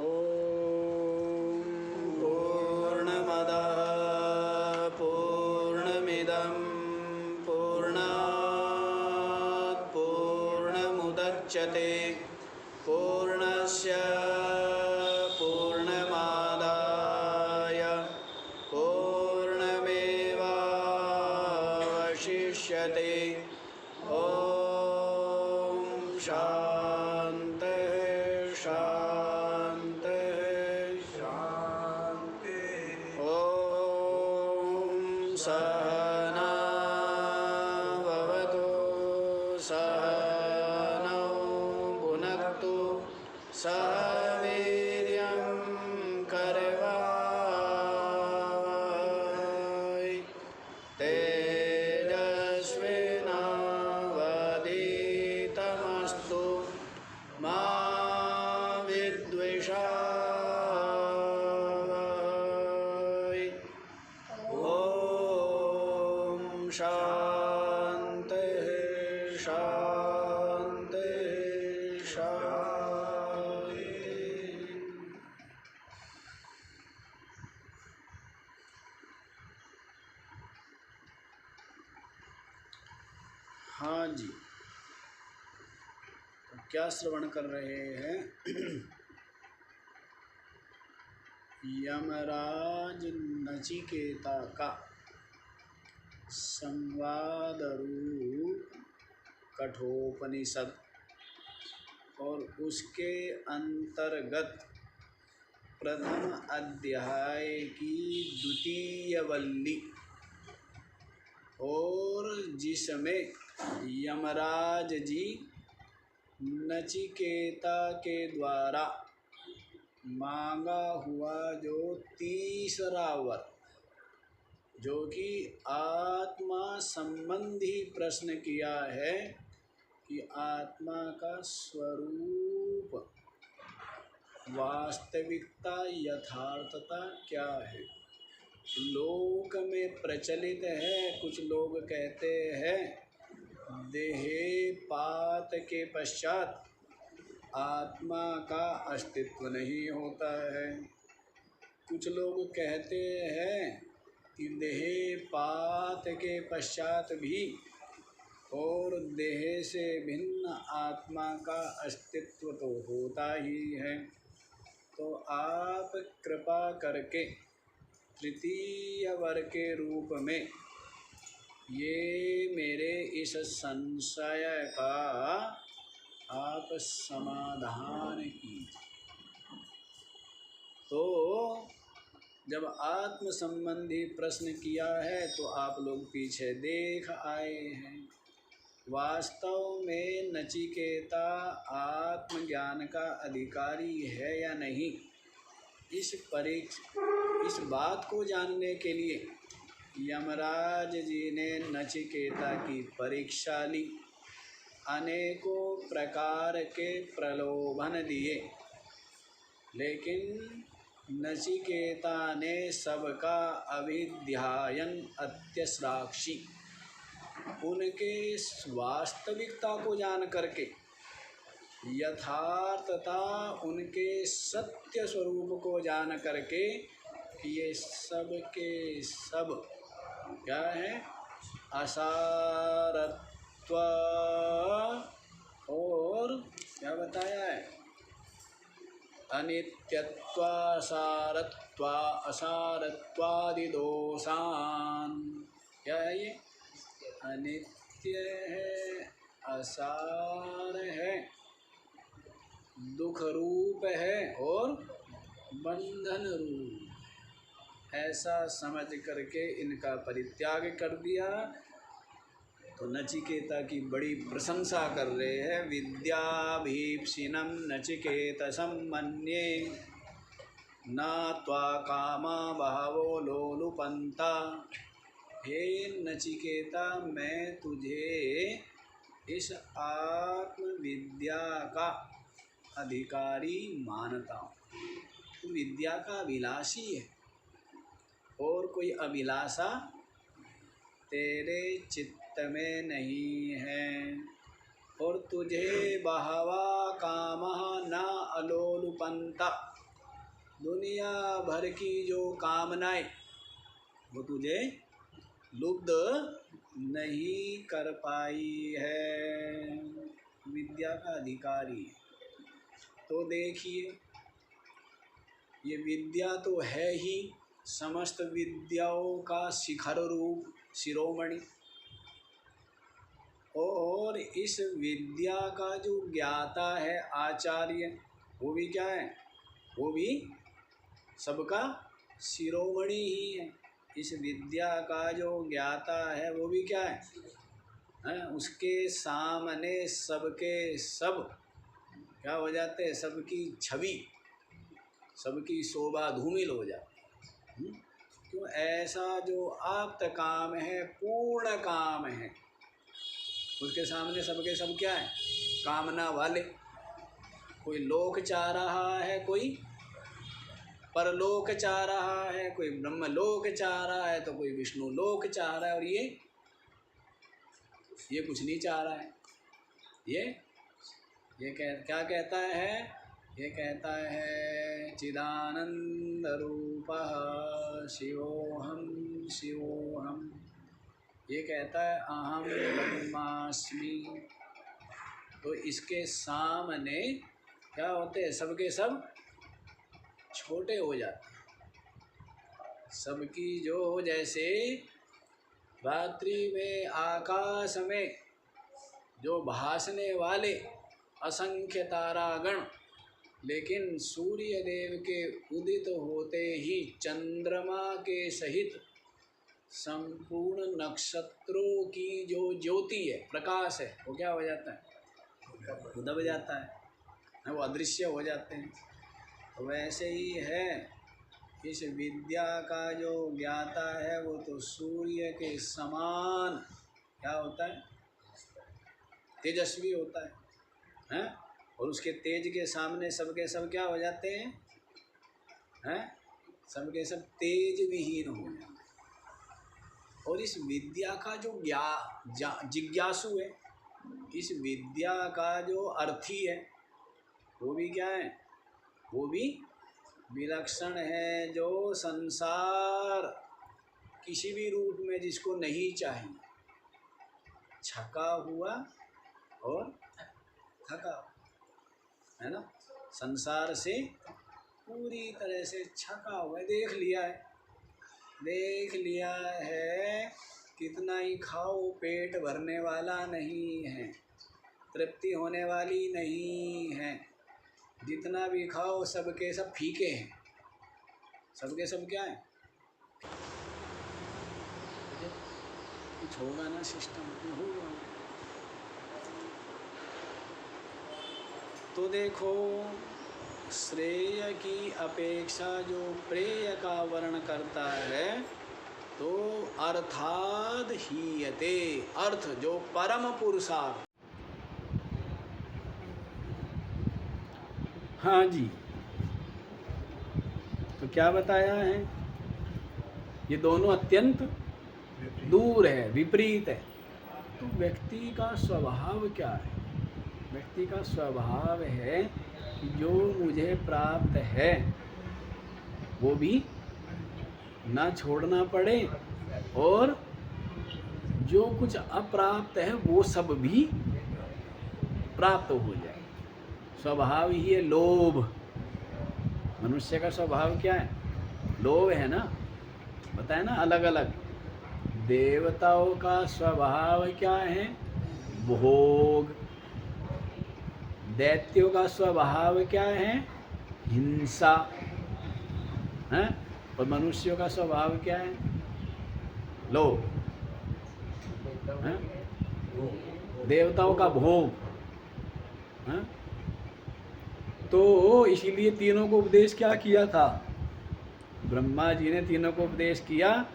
ॐ पूर्णमदः पूर्णमिदं पूर्णात् पूर्णमुदच्यते पूर्णस्य पूर्णमादाय पूर्णमेवावशिष्यते। ॐ शान्तिः शान्तिः शान्तिः। ॐ सहना भवतु सहनौ भुनक्तु सह वीर्यं करवावहै तेजस्विनावधीतमस्तु मा विद्विषावहै। ॐ शान्तिः शान्तिः शान्तिः। हाँ जी, तो क्या श्रवण कर रहे हैं? यमराज नचिकेता का संवादरूप कठोपनिषद और उसके अंतर्गत प्रथम अध्याय की द्वितीय वल्ली, और जिसमें यमराज जी नचिकेता के द्वारा मांगा हुआ जो तीसरा वर, जो कि आत्मा संबंधी प्रश्न किया है कि आत्मा का स्वरूप, वास्तविकता, यथार्थता क्या है। लोक में प्रचलित है, कुछ लोग कहते हैं देहपात के पश्चात आत्मा का अस्तित्व नहीं होता है। कुछ लोग कहते हैं कि देहपात के पश्चात भी और देह से भिन्न आत्मा का अस्तित्व तो होता ही है। तो आप कृपा करके तृतीय वर के रूप में ये मेरे इस संशय का आप समाधान कीजिए। तो जब आत्म संबंधी प्रश्न किया है तो आप लोग पीछे देख आए हैं। वास्तव में नचिकेता आत्मज्ञान का अधिकारी है या नहीं, इस बात को जानने के लिए यमराज जी ने नचिकेता की परीक्षा ली, अनेकों प्रकार के प्रलोभन दिए, लेकिन नचिकेता ने सबका अभिध्यायन अत्यसाक्षी, उनके वास्तविकता को जान करके, यथार्थता, उनके सत्य स्वरूप को जान करके ये सब के सब क्या है, असारत्व और क्या बताया है, अनित्यत्वा सारत्वा असारत्वादि दोषान। क्या है ये? अनित्य है, असार है, दुख रूप है और बंधन रूप, ऐसा समझ करके इनका परित्याग कर दिया। तो नचिकेता की बड़ी प्रशंसा कर रहे हैं। विद्याभीप्सिनं नचिकेतसं मन्ये न त्वा कामा बहवो लोलुपन्ता। हे नचिकेता, मैं तुझे इस आत्मविद्या का अधिकारी मानता हूँ। तू विद्या का अभिलाषी है और कोई अभिलाषा तेरे चित्त में नहीं है, और तुझे बहवा कामः न अलोलुपन्ता, दुनिया भर की जो कामनाएं वो तुझे लुब्ध नहीं कर पाई है। विद्या का अधिकारी। तो देखिए, ये विद्या तो है ही समस्त विद्याओं का शिखर रूप शिरोमणि, और इस विद्या का जो ज्ञाता है आचार्य, वो भी क्या है? वो भी सबका शिरोमणि ही है। इस विद्या का जो ज्ञाता है वो भी क्या है? उसके सामने सबके सब क्या हो जाते हैं? सबकी छवि, सबकी शोभा धूमिल हो जाती है। क्यों? ऐसा जो आप्त काम है, पूर्ण काम है, उसके सामने सबके सब क्या है? कामना वाले। कोई लोक चाह रहा है, कोई परलोक चाह रहा है, कोई ब्रह्मलोक चाह रहा है, तो कोई विष्णु लोक चाह रहा है, और ये कुछ नहीं चाह रहा है। ये क्या कहता है? ये कहता है चिदानंद रूपः शिवोहम शिवोहम। ये कहता है अहम ब्रह्मास्मि। तो इसके सामने क्या होते हैं? सबके सब छोटे हो जाते हैं। सबकी जो जैसे रात्रि में आकाश में जो भासने वाले असंख्य तारागण, लेकिन सूर्य देव के उदित होते ही चंद्रमा के सहित संपूर्ण नक्षत्रों की जो ज्योति है, प्रकाश है, वो क्या हो जाता है? वो दब जाता है, वो अदृश्य हो जाते हैं। तो वैसे ही है इस विद्या का जो ज्ञाता है वो तो सूर्य के समान क्या होता है? तेजस्वी होता है, और उसके तेज के सामने सबके सब क्या हो जाते हैं? सबके सब तेज विहीन हो जाते हैं। और इस विद्या का जो जिज्ञासु है, इस विद्या का जो अर्थी है, वो भी क्या है? वो भी विलक्षण है, जो संसार किसी भी रूप में जिसको नहीं चाहिए, छका हुआ और थका, है ना? संसार से पूरी तरह से छका हुआ है। देख लिया है कितना ही खाओ पेट भरने वाला नहीं है, तृप्ति होने वाली नहीं है। जितना भी खाओ सबके सब फीके हैं, सबके सब क्या है? कुछ होगा ना, सिस्टम होगा। तो देखो, श्रेय की अपेक्षा जो प्रेय का वर्ण करता है, तो अर्थाद हीयते, अर्थ जो परम पुरुषार्थ। हाँ जी, तो क्या बताया है? ये दोनों अत्यंत दूर है, विपरीत है। तो व्यक्ति का स्वभाव क्या है? व्यक्ति का स्वभाव है कि जो मुझे प्राप्त है वो भी ना छोड़ना पड़े, और जो कुछ अप्राप्त है वो सब भी प्राप्त हो जाए। स्वभाव ही है लोभ। मनुष्य का स्वभाव क्या है? लोभ है ना, बताए ना अलग अलग। देवताओं का स्वभाव क्या है? भोग। दैत्यों का स्वभाव क्या है? हिंसा है। और मनुष्यों का स्वभाव क्या है? लोभ। देवताओं का भोग है। तो इसीलिए तीनों को उपदेश क्या किया था? ब्रह्मा जी ने तीनों को उपदेश किया,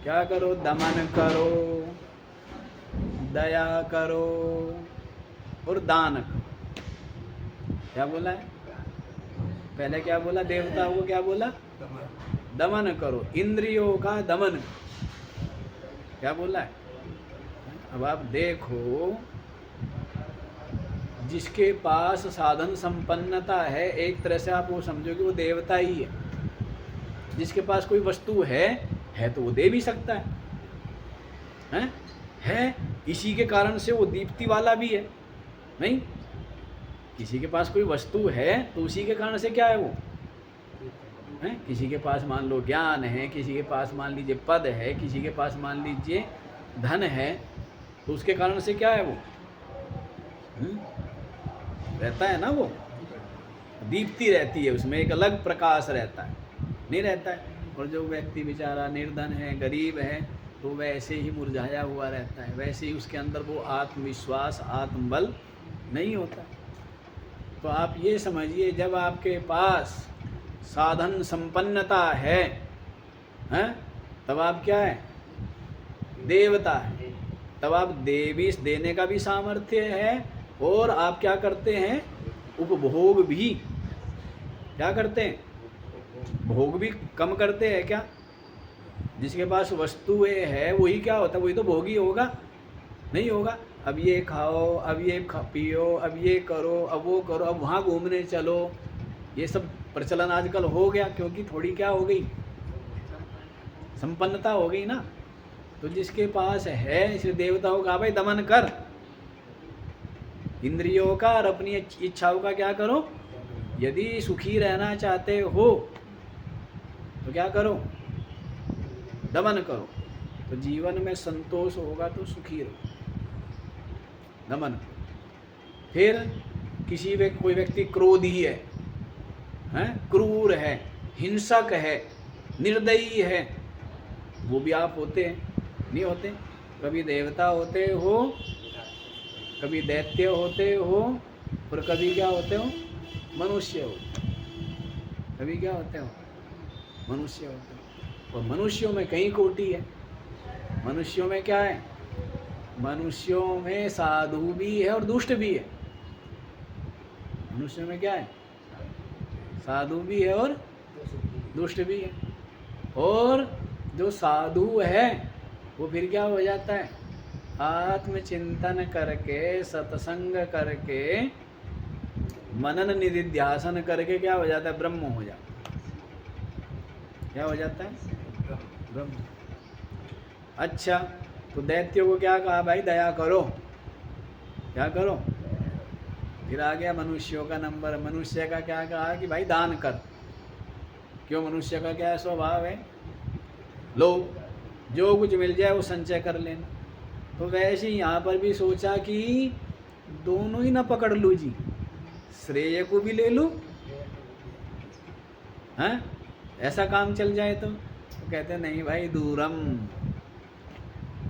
क्या करो? दमन करो, दया करो और दान करो। क्या बोला है? पहले क्या बोला? देवताओं को क्या बोला? दमन करो, इंद्रियों का दमन। क्या बोला है? अब आप देखो, जिसके पास साधन संपन्नता है, एक तरह से आप वो समझो कि वो देवता ही है। जिसके पास कोई वस्तु है तो वो दे भी सकता है, इसी के कारण से वो दीप्ति वाला भी है। नहीं, किसी के पास कोई वस्तु है तो उसी के कारण से क्या है वो है। किसी के पास मान लो ज्ञान है, किसी के पास मान लीजिए पद है, किसी के पास मान लीजिए धन है, तो उसके कारण से क्या है वो रहता है ना, वो दीप्ति रहती है, उसमें एक अलग प्रकाश रहता है, नहीं रहता है। और जो व्यक्ति बेचारा निर्धन है, गरीब है, तो वैसे ही मुरझाया हुआ रहता है, वैसे ही उसके अंदर वो आत्मविश्वास, आत्मबल नहीं होता। तो आप ये समझिए, जब आपके पास साधन संपन्नता है तब आप क्या है, देवता है। तब आप देवी देने का भी सामर्थ्य है, और आप क्या करते हैं, उपभोग भी क्या करते हैं, भोग भी कम करते हैं क्या। जिसके पास वस्तुएं है वही क्या होता है, वही तो भोगी होगा, नहीं होगा। अब ये खाओ, अब ये पियो, अब ये करो, अब वो करो, अब वहाँ घूमने चलो, ये सब प्रचलन आजकल हो गया, क्योंकि थोड़ी क्या हो गई, संपन्नता हो गई ना। तो जिसके पास है, इसे देवताओं का भाई दमन कर, इंद्रियों का और अपनी इच्छाओं का क्या करो। यदि सुखी रहना चाहते हो तो क्या करो, दमन करो। तो जीवन में संतोष होगा तो सुखी रहो, दमन करो। फिर कोई व्यक्ति क्रोधी है, क्रूर है, हिंसक है, निर्दयी है, वो भी आप होते हैं, नहीं होते। कभी देवता होते हो, कभी दैत्य होते हो, और कभी क्या होते हो, मनुष्य हो। कभी क्या होते हो, मनुष्य होते हो। और मनुष्यों में कई कोटि है। मनुष्यों में क्या है, मनुष्यों में साधु भी है और दुष्ट भी है। मनुष्यों में क्या है, साधु भी है और दुष्ट भी है। और जो साधु है वो फिर क्या हो जाता है, आत्मचिंतन करके, सत्संग करके, मनन निधिध्यासन करके क्या हो जाता है, ब्रह्म हो जाता है। क्या हो जाता है, ब्रह्म। अच्छा, तो दैत्यों को क्या कहा, भाई दया करो, क्या करो। फिर आ गया मनुष्यों का नंबर। मनुष्य का क्या कहा कि भाई दान कर। क्यों, मनुष्य का क्या स्वभाव है, लो जो कुछ मिल जाए वो संचय कर लेना। तो वैसे ही यहाँ पर भी सोचा कि दोनों ही ना पकड़ लूँ जी, श्रेय को भी ले लूँ, हैं, ऐसा काम चल जाए तो कहते नहीं भाई, दूरम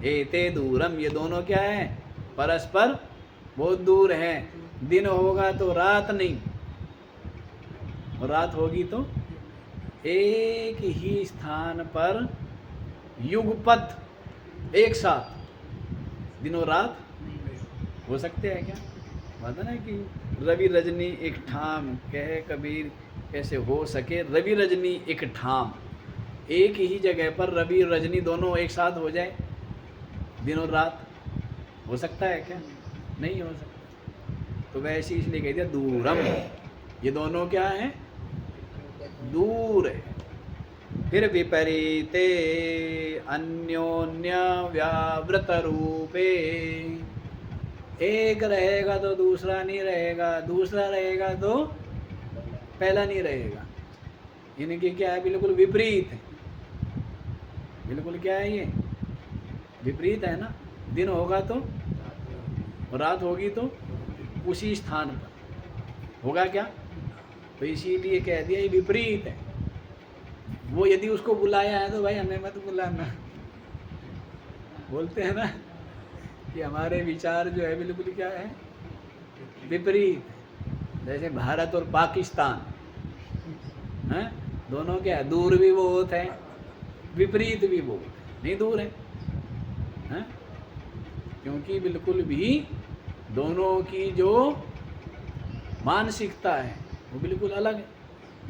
एते दूरम, ये दोनों क्या है, परस्पर बहुत दूर है। दिन होगा तो रात नहीं, और रात होगी तो एक ही स्थान पर युगपथ एक साथ दिन और रात हो सकते हैं क्या। बात है ना कि रवि रजनी एक ठाम, कहे कबीर कैसे हो सके रवि रजनी एक ठाम। एक ही जगह पर रवि और रजनी दोनों एक साथ हो जाए, दिन और रात, हो सकता है क्या, नहीं हो सकता। तो वैसे इसलिए कह दिया दूरम, ये दोनों क्या है, दूर है। फिर विपरीते अन्योन्य व्यावृत रूपे, एक रहेगा तो दूसरा नहीं रहेगा, दूसरा रहेगा तो पहला नहीं रहेगा। इनकी क्या है, बिल्कुल विपरीत है। बिल्कुल क्या है, ये विपरीत है ना। दिन होगा तो और रात होगी तो उसी स्थान पर होगा क्या। तो इसीलिए कह दिया ये विपरीत है। वो यदि उसको बुलाया है तो भाई हमें मत बुलाना। बोलते हैं ना कि हमारे विचार जो है बिल्कुल क्या है, विपरीत। जैसे भारत और पाकिस्तान हैं, दोनों क्या, दूर भी बहुत है, विपरीत भी बहुत है, नहीं दूर है, हैं? क्योंकि बिल्कुल भी दोनों की जो मानसिकता है वो बिल्कुल अलग है,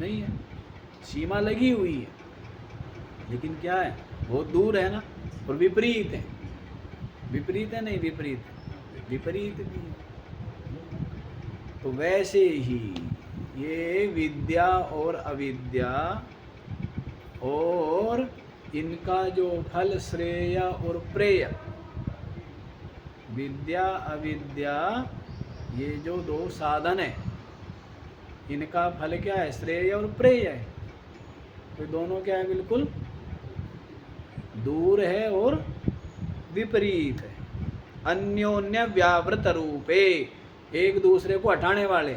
नहीं है, सीमा लगी हुई है, लेकिन क्या है, बहुत दूर है ना। और विपरीत है, विपरीत है नहीं, विपरीत विपरीत भी है। तो वैसे ही ये विद्या और अविद्या और इनका जो फल श्रेय और प्रेय, विद्या अविद्या ये जो दो साधन है, इनका फल क्या है? श्रेय और प्रेय है। तो दोनों क्या है? बिल्कुल दूर है और विपरीत है। अन्योन्य व्यावृत रूपे, एक दूसरे को हटाने वाले।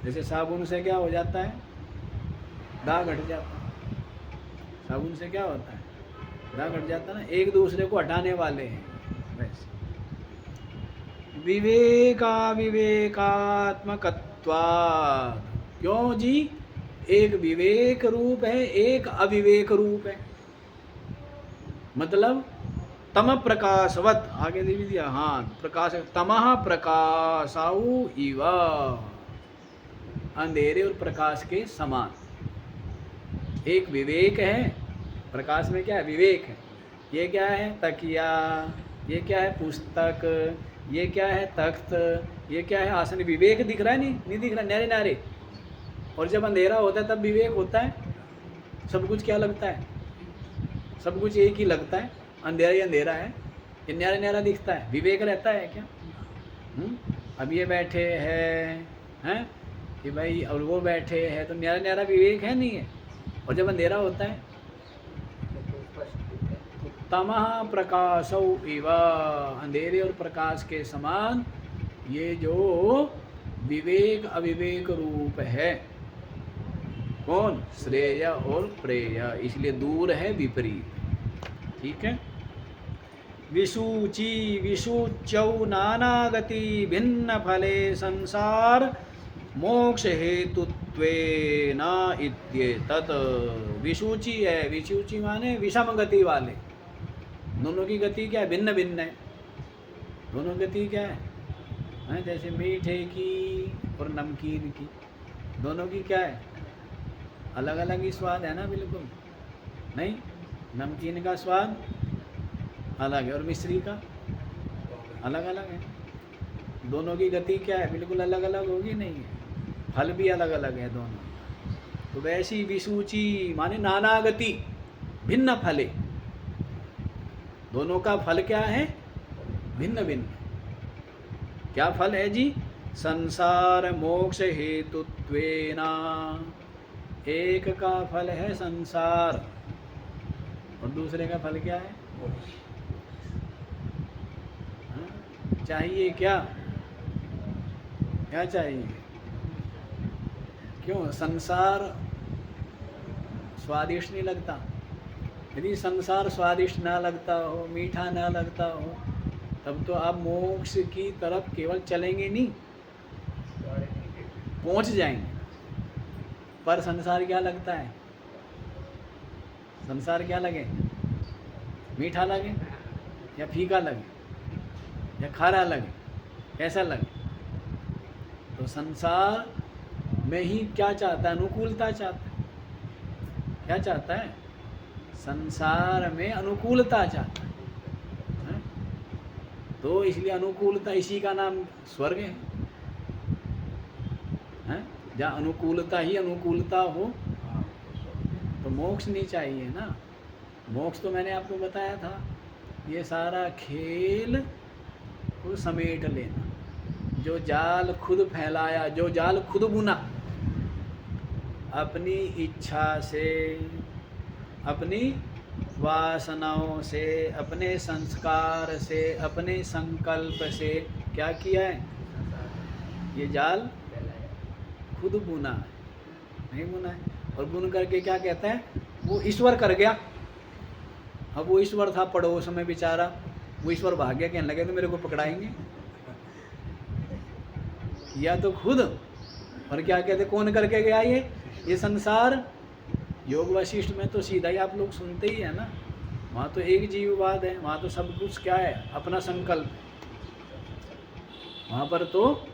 जैसे साबुन से क्या हो जाता है? दाग हट जाता है। साबुन से क्या होता है? दाग हट जाता है ना। एक दूसरे को हटाने वाले हैं। वैसे विवेका विवेकात्मकत्वात्, क्यों जी? एक विवेक रूप है, एक अविवेक रूप है। मतलब तम प्रकाशवत, आगे दे भी दिया, हाँ प्रकाश, तमः प्रकाशाउ इव, अंधेरे और प्रकाश के समान। एक विवेक है, प्रकाश में क्या है? विवेक है। ये क्या है? तकिया, ये क्या है? पुस्तक, ये क्या है? तख्त, ये क्या है? आसन। विवेक दिख रहा है? नहीं दिख रहा, न्यारे न्यारे। और जब अंधेरा होता है तब विवेक होता है। सब कुछ क्या लगता है? सब कुछ एक ही लगता है। अंधेरा ही अंधेरा है, ये न्यारा न्यारा दिखता है। विवेक रहता है क्या? अब ये बैठे हैं कि भाई, और वो बैठे हैं, तो न्यारा न्यारा विवेक है? नहीं है। और जब अंधेरा होता है, तमः प्रकाशौ इव, अंधेरे और प्रकाश के समान ये जो विवेक अविवेक रूप है, कौन? श्रेय और प्रेय, इसलिए दूर है, विपरीत। ठीक है। विसूची विसूच्यौ नानागति भिन्न फले संसार मोक्ष हेतुत्वेन इत्येतत्। विसूची है, विसूची माने विषम गति वाले। दोनों की गति क्या है? भिन्न भिन्न है। दोनों गति क्या है? जैसे मीठे की और नमकीन की, दोनों की क्या है? अलग अलग ही स्वाद है ना। बिल्कुल नहीं, नमकीन का स्वाद अलग है और मिश्री का अलग अलग है। दोनों की गति क्या है? बिल्कुल अलग अलग होगी, नहीं है। फल भी अलग अलग है दोनों। तो वैसी विसूची माने नाना गति, भिन्न फले। दोनों का फल क्या है? भिन्न भिन्न। क्या फल है जी? संसार मोक्ष हेतुत्वेना, एक का फल है संसार और दूसरे का फल क्या है? चाहिए क्या? क्या चाहिए? क्यों? संसार स्वादिष्ट नहीं लगता। यदि संसार स्वादिष्ट ना लगता हो, मीठा ना लगता हो, तब तो आप मोक्ष की तरफ केवल चलेंगे नहीं, पहुंच जाएंगे। पर संसार क्या लगता है? संसार क्या लगे? मीठा लगे या फीका लगे या खारा लगे, कैसा लगे? तो संसार में ही क्या चाहता है? अनुकूलता चाहता है। क्या चाहता है? संसार में अनुकूलता चाहता है। तो इसलिए अनुकूलता, इसी का नाम स्वर्ग है। जहाँ अनुकूलता ही अनुकूलता हो तो मोक्ष नहीं चाहिए ना। मोक्ष तो मैंने आपको बताया था, ये सारा खेल को समेट लेना। जो जाल खुद फैलाया, जो जाल खुद बुना, अपनी इच्छा से, अपनी वासनाओं से, अपने संस्कार से, अपने संकल्प से क्या किया है? ये जाल खुद बुना है, नहीं बुना है। और बुन करके क्या कहते हैं? वो ईश्वर कर गया। अब वो ईश्वर था पड़ोस में बेचारा, वो ईश्वर भाग गया, कहने लगे तो मेरे को पकड़ाएंगे। या तो खुद, और क्या कहते? कौन करके गया ये संसार? योग वशिष्ठ में तो सीधा ही आप लोग सुनते ही है ना। वहाँ तो एक जीववाद है, वहाँ तो सब कुछ क्या है? अपना संकल्प। वहाँ पर तो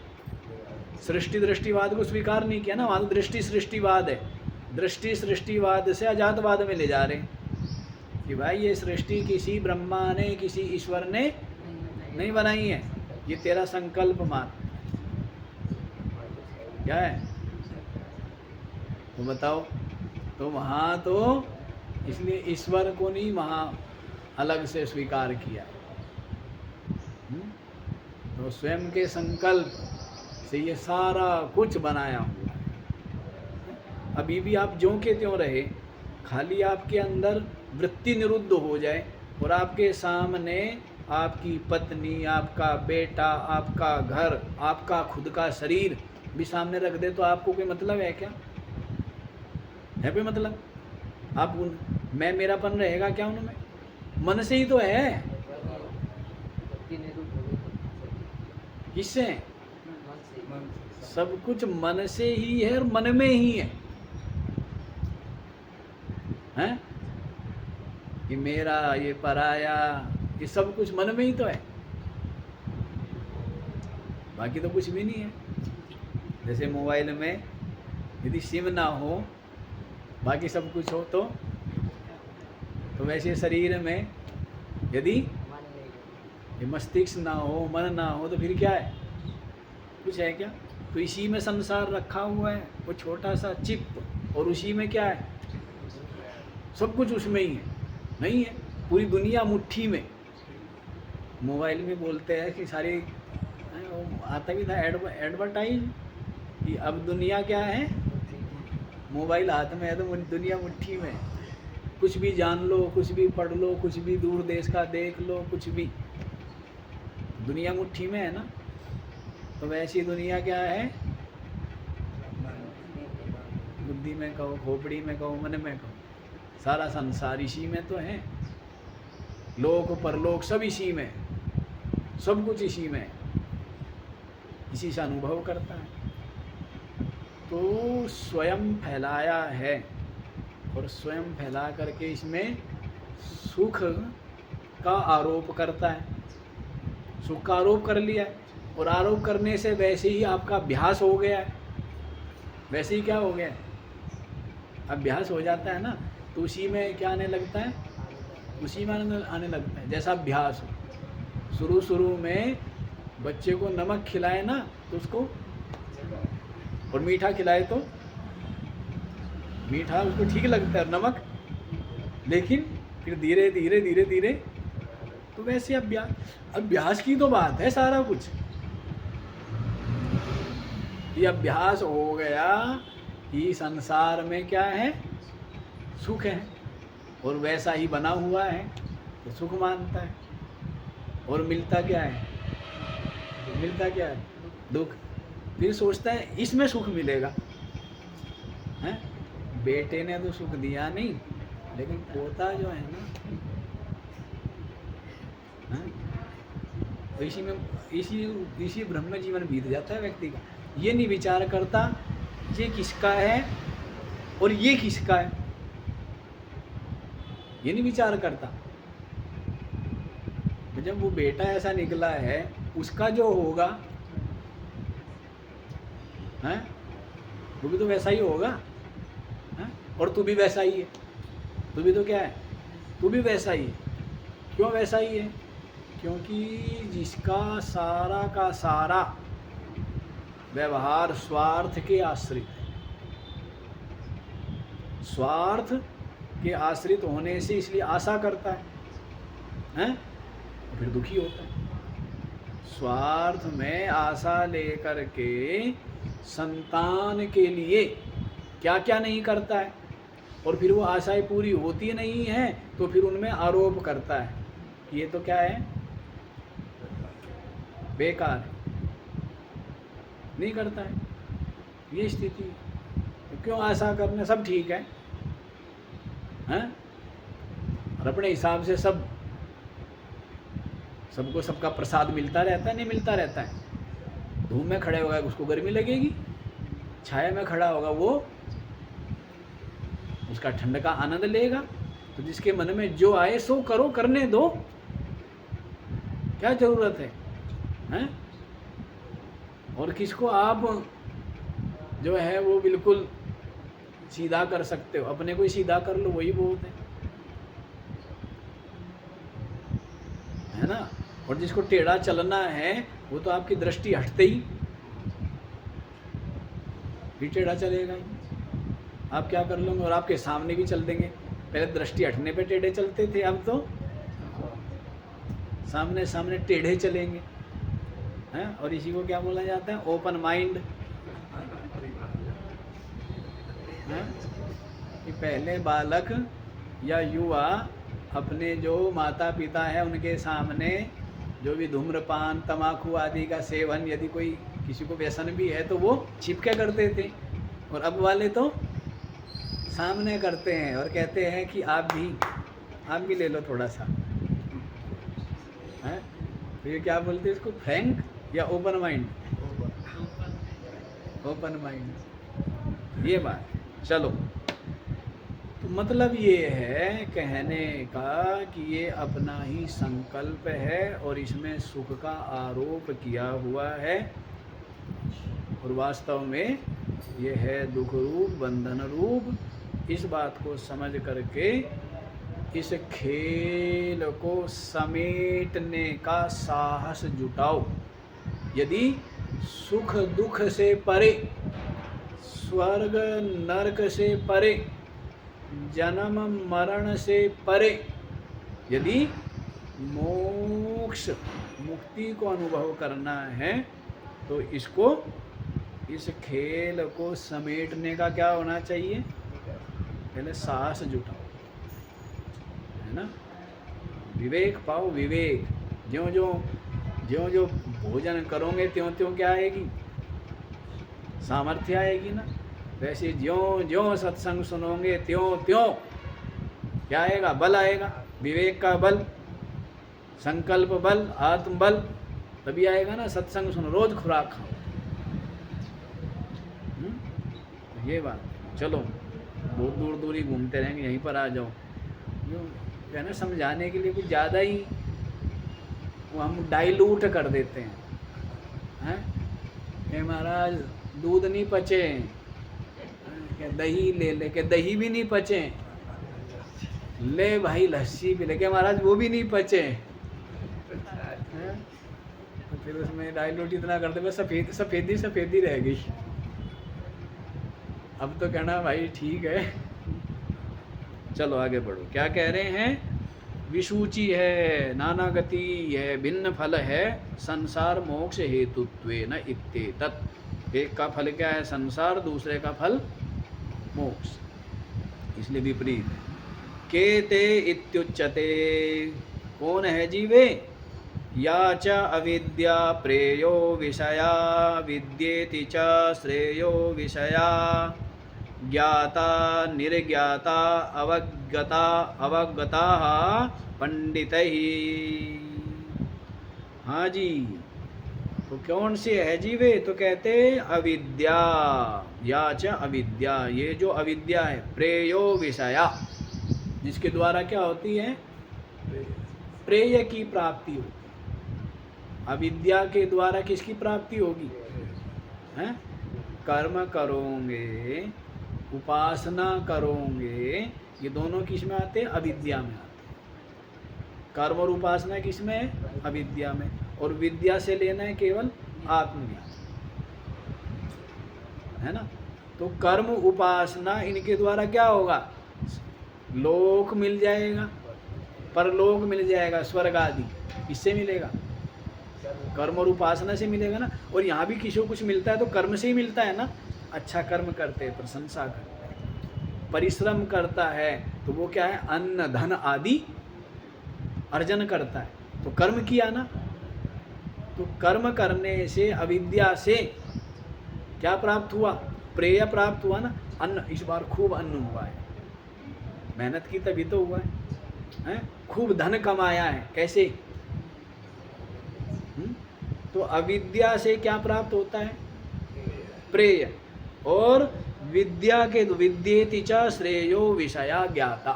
सृष्टि दृष्टिवाद को स्वीकार नहीं किया ना। वहाँ तो दृष्टि सृष्टिवाद है। दृष्टि सृष्टिवाद से अजातवाद में ले जा रहे हैं कि भाई ये सृष्टि किसी ब्रह्मा ने, किसी ईश्वर ने नहीं बनाई है, ये तेरा संकल्प मात्र। क्या है? तो बताओ। तो वहाँ तो इसलिए ईश्वर को नहीं वहाँ अलग से स्वीकार किया। तो स्वयं के संकल्प से ये सारा कुछ बनाया हुआ है। अभी भी आप ज्यों के त्यों रहे, खाली आपके अंदर वृत्ति निरुद्ध हो जाए और आपके सामने आपकी पत्नी, आपका बेटा, आपका घर, आपका खुद का शरीर भी सामने रख दे, तो आपको कोई मतलब है क्या? है कोई मतलब? आप मैं मेरापन रहेगा क्या उनमें? मन से ही तो है। किससे? सब कुछ मन से ही है और मन में ही है, हैं? कि मेरा, ये पराया, ये सब कुछ मन में ही तो है, बाकी तो कुछ भी नहीं है। जैसे मोबाइल में यदि सिम ना हो, बाकी सब कुछ हो तो वैसे शरीर में यदि ये मस्तिष्क ना हो, मन ना हो, तो फिर क्या है? कुछ है क्या? तो इसी में संसार रखा हुआ है, वो छोटा सा चिप, और उसी में क्या है? सब कुछ उसमें ही है। नहीं है, पूरी दुनिया मुट्ठी में। मोबाइल में बोलते हैं कि सारी, आता भी था एडवर्टाइज कि अब दुनिया क्या है? मोबाइल हाथ में है तो दुनिया मुट्ठी में। कुछ भी जान लो, कुछ भी पढ़ लो, कुछ भी दूर देश का देख लो, कुछ भी, दुनिया मुट्ठी में है ना। तो वैसी दुनिया क्या है? बुद्धि में कहो, खोपड़ी में कहो, मन में कहो, सारा संसार इसी में तो है। लोक परलोक सब इसी में, सब कुछ इसी में, इसी से अनुभव करता है। तो स्वयं फैलाया है और स्वयं फैला करके इसमें सुख का आरोप करता है। सुख का आरोप कर लिया है, और आरोप करने से वैसे ही आपका अभ्यास हो गया है। वैसे ही क्या हो गया है? अभ्यास हो जाता है ना, तो उसी में क्या आने लगता है? उसी में आने लगता है। जैसा अभ्यास हो, शुरू में बच्चे को नमक खिलाए ना तो उसको, और मीठा खिलाए तो मीठा उसको ठीक लगता है, नमक, लेकिन फिर धीरे धीरे तो वैसे अभ्यास की तो बात है सारा कुछ। ये अभ्यास हो गया कि संसार में क्या है? सुख है, और वैसा ही बना हुआ है तो सुख मानता है। और मिलता क्या है? दुख। फिर सोचता है इसमें सुख मिलेगा, हैं? बेटे ने तो सुख दिया नहीं, लेकिन पोता जो है ना, हैं? तो इसी ब्रह्म जीवन बीत जाता है व्यक्ति का। ये नहीं विचार करता ये किसका है और ये किसका है, ये नहीं विचार करता। जब वो बेटा ऐसा निकला है, उसका जो होगा, हैं? वो भी तो वैसा ही होगा, हैं? और तू भी वैसा ही है। तू भी तो क्या है? तू भी वैसा ही है। क्यों वैसा ही है? क्योंकि जिसका सारा का सारा व्यवहार स्वार्थ के आश्रित है, स्वार्थ के आश्रित होने से इसलिए आशा करता है, हैं? फिर दुखी होता है। स्वार्थ में आशा लेकर के संतान के लिए क्या क्या नहीं करता है, और फिर वो आशाएं पूरी होती नहीं है तो फिर उनमें आरोप करता है, ये तो क्या है? बेकार, नहीं करता है। ये स्थिति, तो क्यों आशा करना? सब ठीक है, हैं? और अपने हिसाब से सबको सबका प्रसाद मिलता रहता है, नहीं मिलता रहता है। धूप में खड़े होगा उसको गर्मी लगेगी, छाया में खड़ा होगा वो उसका ठंड का आनंद लेगा। तो जिसके मन में जो आए सो करो, करने दो, क्या जरूरत है, हैं? और किसको आप जो है वो बिल्कुल सीधा कर सकते हो? अपने को ही सीधा कर लो, वही बहुत है ना। और जिसको टेढ़ा चलना है वो तो आपकी दृष्टि हटते ही, फिर टेढ़ा चलेगा ही। आप क्या कर लोगे, और आपके सामने भी चल देंगे। पहले दृष्टि हटने पे टेढ़े चलते थे, अब तो सामने सामने टेढ़े चलेंगे हैं। और इसी को क्या बोला जाता है, ओपन माइंड हैं। कि पहले बालक या युवा अपने जो माता पिता है उनके सामने जो भी धूम्रपान तंबाकू आदि का सेवन, यदि कोई किसी को व्यसन भी है तो वो छिपके करते थे, और अब वाले तो सामने करते हैं और कहते हैं कि आप भी ले लो थोड़ा सा हैं। तो ये क्या बोलते हैं इसको, फ्रैंक या ओपन माइंड? ओपन माइंड, ये बात। चलो, तो मतलब ये है कहने का कि ये अपना ही संकल्प है और इसमें सुख का आरोप किया हुआ है, और वास्तव में ये है दुख रूप, बंधन रूप। इस बात को समझ करके इस खेल को समेटने का साहस जुटाओ। यदि सुख दुख से परे, स्वर्ग नरक से परे, जन्म मरण से परे यदि मोक्ष मुक्ति को अनुभव करना है तो इसको, इस खेल को समेटने का क्या होना चाहिए, पहले साहस जुटाओ, है ना। विवेक पाओ, विवेक। ज्यों जो भोजन करोगे त्यों त्यों क्या आएगी, सामर्थ्य आएगी ना। वैसे ज्यों सत्संग सुनोगे त्यों त्यों क्या आएगा, बल आएगा। विवेक का बल, संकल्प बल, आत्म बल, तभी आएगा ना। सत्संग सुनो, रोज खुराक खाओ। ये बात। चलो, बहुत दूर दूर ही घूमते रहेंगे, यहीं पर आ जाओ। जो ना समझाने के लिए कुछ ज़्यादा ही वो हम डाइल्यूट कर देते हैं कि महाराज दूध नहीं पचे, कि दही ले ले, के दही भी नहीं पचे, ले भाई लस्सी भी ले, के महाराज वो भी नहीं पचे। तो फिर उसमें डाइल्यूट इतना करते बस सफ़ेदी रह गई। अब तो कहना भाई ठीक है। चलो आगे बढ़ो, क्या कह रहे हैं। विसूचि है, नाना गति है, भिन्न फल है, संसार मोक्ष हेतुत्वेन इत्येतत्। एक का फल क्या है, संसार, दूसरे का फल मोक्ष, इसलिए विपरीत है। केते इत्युच्यते, कौन है जीवे, या च अविद्या प्रेयो विषया, विद्येति च श्रेयो विषया, ज्ञाता निर्ज्ञाता अवगता पंडितैः। हाँ जी, तो कौन से है जीवे, तो कहते अविद्या, या च अविद्या, ये जो अविद्या है, प्रेयो विषया, जिसके द्वारा क्या होती है, प्रेय की प्राप्ति होती है। अविद्या के द्वारा किसकी प्राप्ति होगी, हैं? कर्म करोगे, उपासना करोगे, ये दोनों किस में आते हैं, अविद्या में आते हैं। कर्म और उपासना किस में है, अविद्या में। और विद्या से लेना है केवल आत्मज्ञान, है ना। तो कर्म उपासना, इनके द्वारा क्या होगा, लोक मिल जाएगा, परलोक मिल जाएगा, स्वर्ग आदि, इससे मिलेगा, कर्म और उपासना से मिलेगा ना। और यहाँ भी किसी को कुछ मिलता है तो कर्म से ही मिलता है ना। अच्छा कर्म करते, प्रशंसा करते, परिश्रम करता है, तो वो क्या है, अन्न धन आदि अर्जन करता है, तो कर्म किया ना। तो कर्म करने से, अविद्या से क्या प्राप्त हुआ, प्रेय प्राप्त हुआ ना। अन्न, इस बार खूब अन्न हुआ है, मेहनत की तभी तो हुआ है। खूब धन कमाया है, कैसे, तो अविद्या से क्या प्राप्त होता है, प्रेय। और विद्या के, विद्येति च श्रेयो विषया ज्ञाता,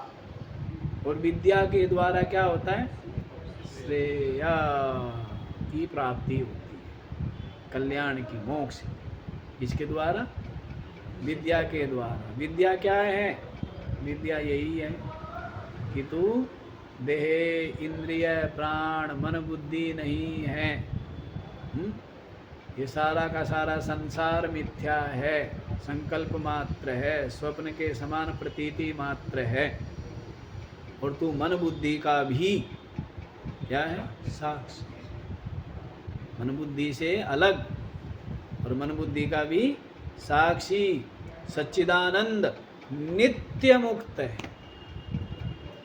और विद्या के द्वारा क्या होता है, श्रेय की प्राप्ति होती है, कल्याण की, मोक्ष, इसके द्वारा, विद्या के द्वारा। विद्या क्या है, विद्या यही है कि तू देह इंद्रिय प्राण मन बुद्धि नहीं है, ये सारा का सारा संसार मिथ्या है, संकल्प मात्र है, स्वप्न के समान प्रतीति मात्र है। और तू मन बुद्धि का भी क्या है? साक्षी। मन बुद्धि से अलग और मन बुद्धि का भी साक्षी, सच्चिदानंद, नित्य मुक्त है।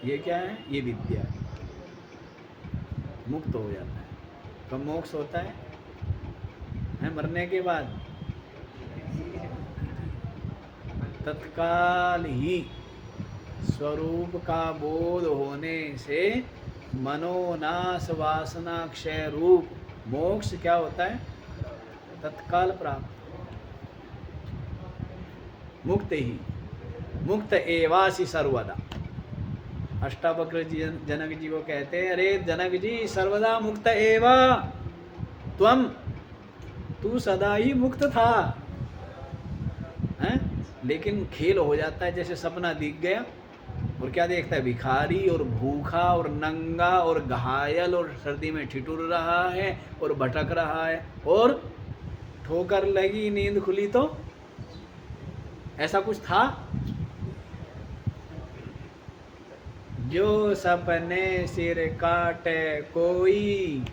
ये क्या है? ये विद्या है। मुक्त हो जाता है। कब मोक्ष होता है? मरने के बाद। तत्काल ही स्वरूप का बोध होने से मनोनाश वासना क्षय रूप मोक्ष क्या होता है? तत्काल प्राप्त। मुक्त ही, मुक्त एवासी सर्वदा। अष्टावक्र जी जनक जी को कहते हैं, अरे जनक जी सर्वदा मुक्त एवा त्वम, तू सदा ही मुक्त था, हैं? लेकिन खेल हो जाता है, जैसे सपना दिख गया और क्या देखता है? भिखारी और भूखा और नंगा और घायल और सर्दी में ठिठुर रहा है और भटक रहा है, और ठोकर लगी नींद खुली तो ऐसा कुछ था? जो सपने सिर काटे कोई,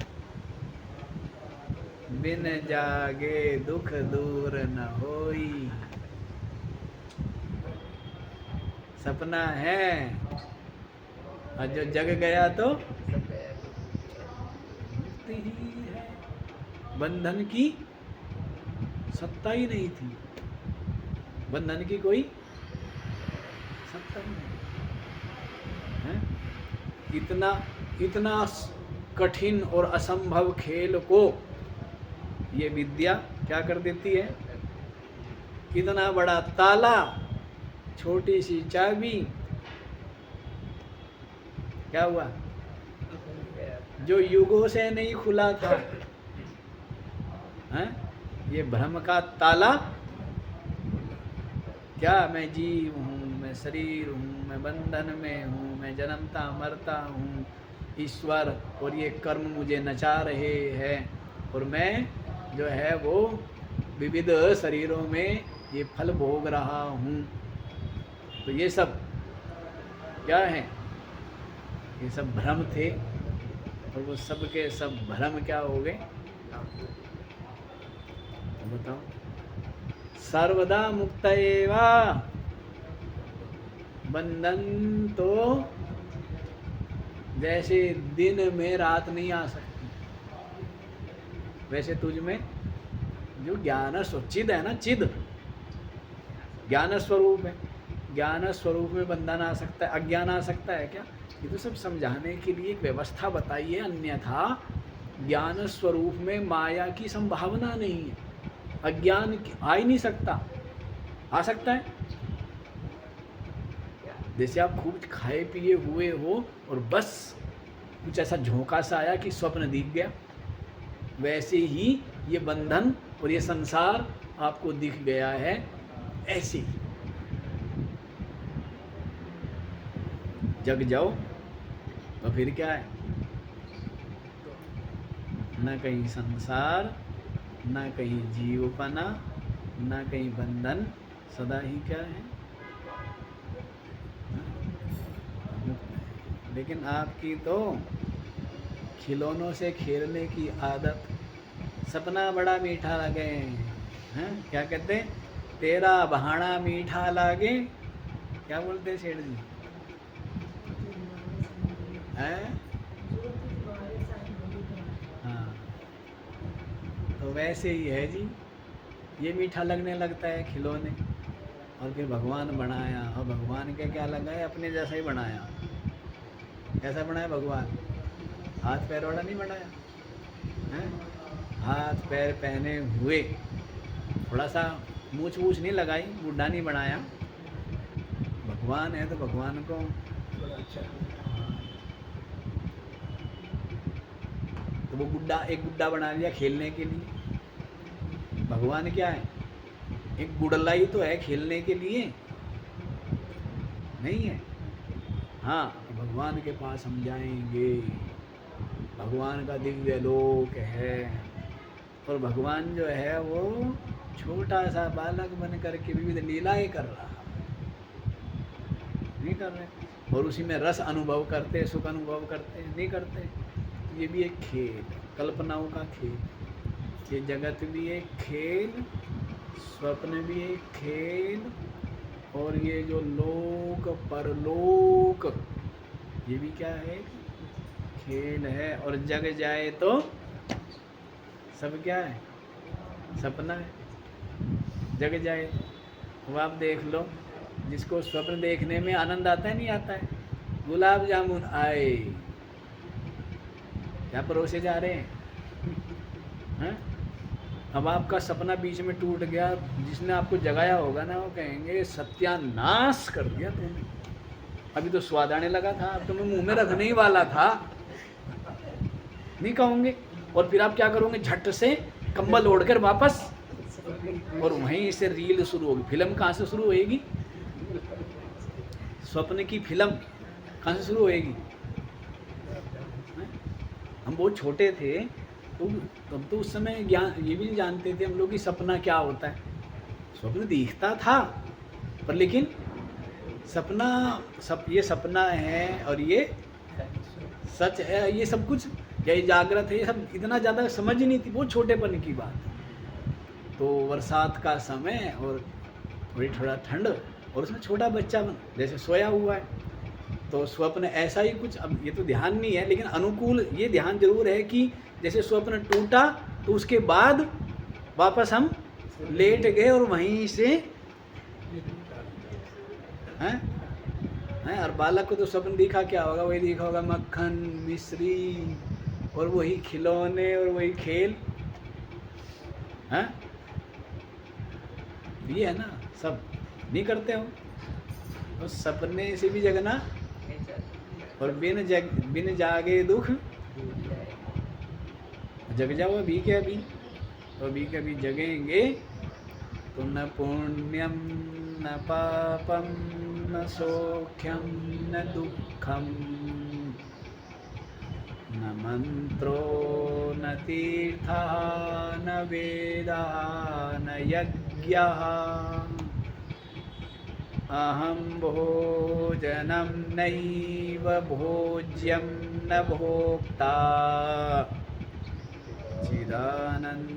बिन जागे दुख दूर न होई। सपना है और जो जग गया तो मुक्ति ही है। बंधन की सत्ता ही नहीं थी, बंधन की कोई सत्ता ही नहीं है। इतना कठिन और असंभव खेल को ये विद्या क्या कर देती है? इतना बड़ा ताला, छोटी सी चाबी, क्या हुआ? जो युगों से नहीं खुला था, हैं? ये भ्रम का ताला, क्या मैं जीव हूँ, मैं शरीर हूँ, मैं बंधन में हूँ, मैं जन्मता मरता हूँ, ईश्वर और ये कर्म मुझे नचा रहे हैं, और मैं जो है वो विविध शरीरों में ये फल भोग रहा हूँ। तो ये सब क्या है? ये सब भ्रम थे, और वो सब के सब भ्रम क्या हो गए? तो बताओ, सर्वदा मुक्त एवा। बंधन तो जैसे दिन में रात नहीं आ सकती, वैसे तुझ में जो ज्ञान चिद है ना, चिद ज्ञान स्वरूप है, ज्ञान स्वरूप में बंधन आ सकता है, अज्ञान आ सकता है क्या? ये तो सब समझाने के लिए एक व्यवस्था बताई है, अन्यथा ज्ञान स्वरूप में माया की संभावना नहीं है, अज्ञान आ ही नहीं सकता। आ सकता है? जैसे आप खूब खाए पिए हुए हो और बस कुछ ऐसा झोंका सा आया कि स्वप्न दिख गया, वैसे ही ये बंधन और ये संसार आपको दिख गया है। ऐसे ही जग जाओ तो फिर क्या है? न कहीं संसार, न कहीं जीवपना, न कहीं बंधन, सदा ही क्या है? लेकिन आपकी तो खिलौनों से खेलने की आदत। सपना बड़ा मीठा लगे, हैं? क्या कहते? तेरा बहाना मीठा लागे, क्या बोलते सेठ जी? हैं? हाँ, तो वैसे ही है जी, ये मीठा लगने लगता है खिलौने, और फिर भगवान बनाया, और भगवान के क्या लगा है? अपने जैसा ही बनाया। कैसा बनाया भगवान? हाथ पैर वाला नहीं बनाया हैं? हाथ पैर पहने हुए, थोड़ा सा मूछ वूछ नहीं लगाई, बुढ़ा नहीं बनाया। भगवान है तो भगवान को तो वो गुड्डा, एक गुड्डा बना लिया खेलने के लिए। भगवान क्या है? एक गुड़ला ही तो है खेलने के लिए, नहीं है? हाँ, भगवान के पास हम जाएंगे, भगवान का दिव्य लोक है, और भगवान जो है वो छोटा सा बालक बन करके विविध लीलाएं कर रहा, नहीं कर रहे, और उसी में रस अनुभव करते, सुख अनुभव करते, नहीं करते। ये भी एक खेल, कल्पनाओं का खेल। ये जगत भी एक खेल, स्वप्न भी एक खेल, और ये जो लोक परलोक ये भी क्या है, खेल है। और जग जाए तो सब क्या है, सपना है। जग जाए वो आप देख लो, जिसको स्वप्न देखने में आनंद आता है, नहीं आता है। गुलाब जामुन आए, क्या परोसे जा रहे हैं? अब आपका सपना बीच में टूट गया, जिसने आपको जगाया होगा ना, वो कहेंगे सत्यानाश कर दिया तुमने, अभी तो स्वाद आने लगा था, अब तो मैं मुंह में रखने ही वाला था, नहीं कहोगे। और फिर आप क्या करोगे, झट से कंबल ओढ़कर वापस, और वहीं से रील शुरू होगी। फिल्म कहाँ से शुरू होएगी, स्वप्न की फिल्म कहाँ से शुरू होएगी। हम बहुत छोटे थे तो तब तो उस समय ज्ञान ये भी नहीं जानते थे हम लोग कि सपना क्या होता है। स्वप्न दिखता था पर लेकिन सपना ये सपना है और ये सच है, ये सब कुछ या जागृत है, ये सब इतना ज़्यादा समझ ही नहीं थी, बहुत छोटेपन की बात। तो बरसात का समय और थोड़ा ठंड, और उसमें छोटा बच्चा जैसे सोया हुआ है, तो स्वप्न ऐसा ही कुछ। अब ये तो ध्यान नहीं है, लेकिन अनुकूल ये ध्यान जरूर है कि जैसे स्वप्न टूटा तो उसके बाद वापस हम लेट गए और वहीं से हैं। और बालक को तो स्वप्न दिखा क्या होगा, वही दिखा होगा मक्खन मिश्री और वही खिलौने और वही खेल हैं। ये है ना, सब नहीं करते हो। तो सपने से भी जगना, और बिन जागे दुख जग जाओ। अभी के अभी तो अभी के अभी जगेंगे तो न पुण्यम न पापम न सौख्यम न दुखम, न मंत्रो न तीर्था न वेदा न यज्ञः, अहं भोजनं नैव भोज्यं न भोक्ता, चिदानन्दरूपः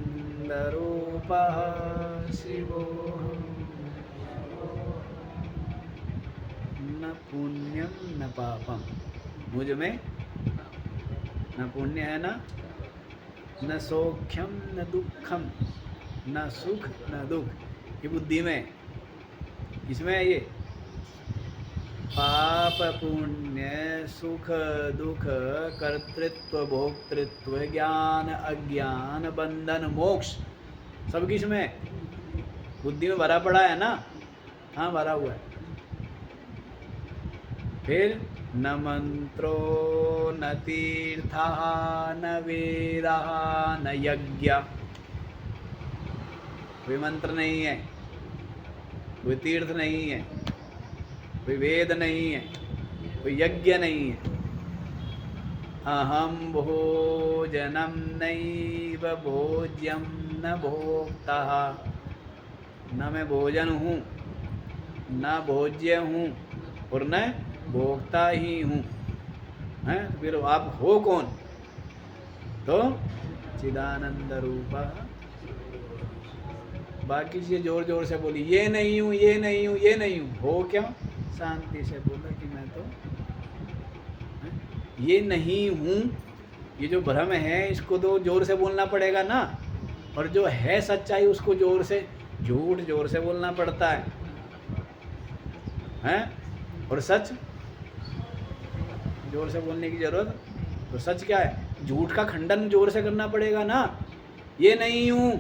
शिवोऽहम्। न पुण्यम न पापम, मुझ में न पुण्य है न सौख्यम न दुखम, न सुख न दुख। ये बुद्धि में, इसमें है ये पाप पुण्य सुख दुख कर्तृत्व भोक्तृत्व ज्ञान अज्ञान बंधन मोक्ष, सब किसमें बुद्धि में भरा पड़ा है ना। हाँ भरा हुआ है। फिर न मंत्रो न तीर्था न वेदा न यज्ञ, कोई मंत्र नहीं है, कोई तीर्थ नहीं है, कोई वेद नहीं है, कोई यज्ञ नहीं है। अहम भोजनम नैव भोज्यम न भोक्ता, न मैं भोजन हूँ न भोज्य हूँ और न भोक्ता ही हूँ। हैं तो फिर आप हो कौन, तो चिदानंद रूपा। बाकी चीज़ें जोर जोर से बोली, ये नहीं हूँ ये नहीं हूँ ये नहीं हूँ, हो क्यों, शांति से बोला कि मैं तो ये नहीं हूँ। ये जो भ्रम है इसको तो जोर से बोलना पड़ेगा ना, और जो है सच्चाई उसको जोर से, झूठ जोर से बोलना पड़ता है हैं। और सच जोर से बोलने की जरूरत, तो सच क्या है, झूठ का खंडन जोर से करना पड़ेगा ना। ये नहीं हूँ,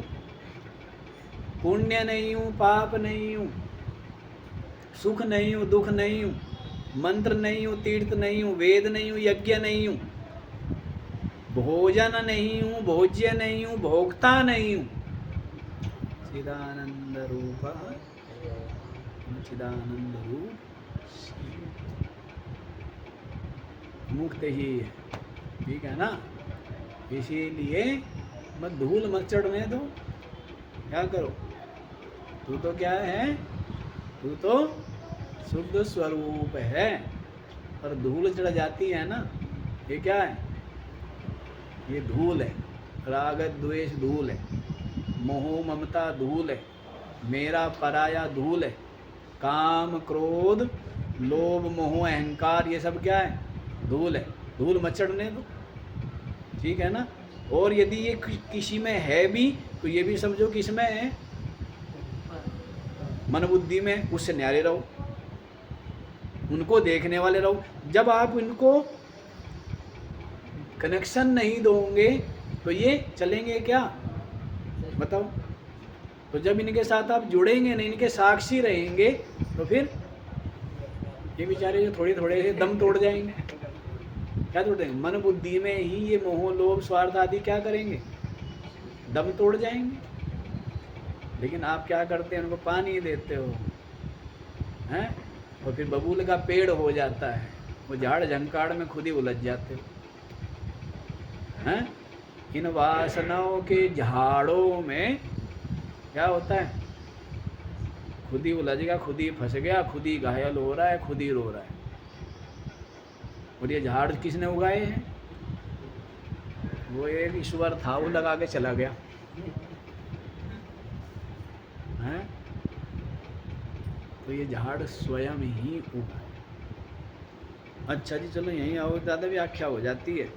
पुण्य नहीं हूँ पाप नहीं हूँ, सुख नहीं हूँ दुख नहीं हूँ, मंत्र नहीं हूँ तीर्थ नहीं हूँ, वेद नहीं हूँ यज्ञ नहीं हूँ, भोजन नहीं हूँ भोज्य नहीं हूँ, भोक्ता नहीं हूँ। चिदानंद रूप, चिदानंद रूप मुक्त ही है, ठीक है ना। इसीलिए मत धूल मत चढ़ने दो। क्या करो, तू तो क्या है, तू तो शुद्ध स्वरूप है। पर धूल चढ़ जाती है ना, ये क्या है, ये धूल है। राग द्वेष धूल है, मोह ममता धूल है, मेरा पराया धूल है, काम क्रोध लोभ मोह अहंकार ये सब क्या है, धूल है। धूल मत चढ़ने दो, ठीक है ना। और यदि ये किसी में है भी तो ये भी समझो किसमें है, मन बुद्धि में, उससे न्यारे रहो, उनको देखने वाले रहो। जब आप इनको कनेक्शन नहीं दोगे तो ये चलेंगे क्या, बताओ। तो जब इनके साथ आप जुड़ेंगे नहीं, इनके साक्षी रहेंगे, तो फिर ये बेचारे जो थोड़े थोड़े से दम तोड़ जाएंगे। क्या तोड़ देंगे, मन बुद्धि में ही ये मोह लोभ स्वार्थ आदि क्या करेंगे, दम तोड़ जाएंगे। लेकिन आप क्या करते हैं, उनको पानी देते हो हैं, और फिर बबूल का पेड़ हो जाता है, वो झाड़ झंकाड़ में खुद ही उलझ जाते हो हैं। इन वासनाओं के झाड़ों में क्या होता है, खुद ही उलझ गया, खुद ही फंस गया, खुद ही घायल हो रहा है, खुद ही रो रहा है। और ये झाड़ किसने उगाए हैं, वो एक ईश्वर था, वो लगा के चला गया हैं। तो ये झाड़ स्वयं ही उगा। अच्छा जी, चलो यहीं आओ, ज़्यादा व्याख्या हो जाती है,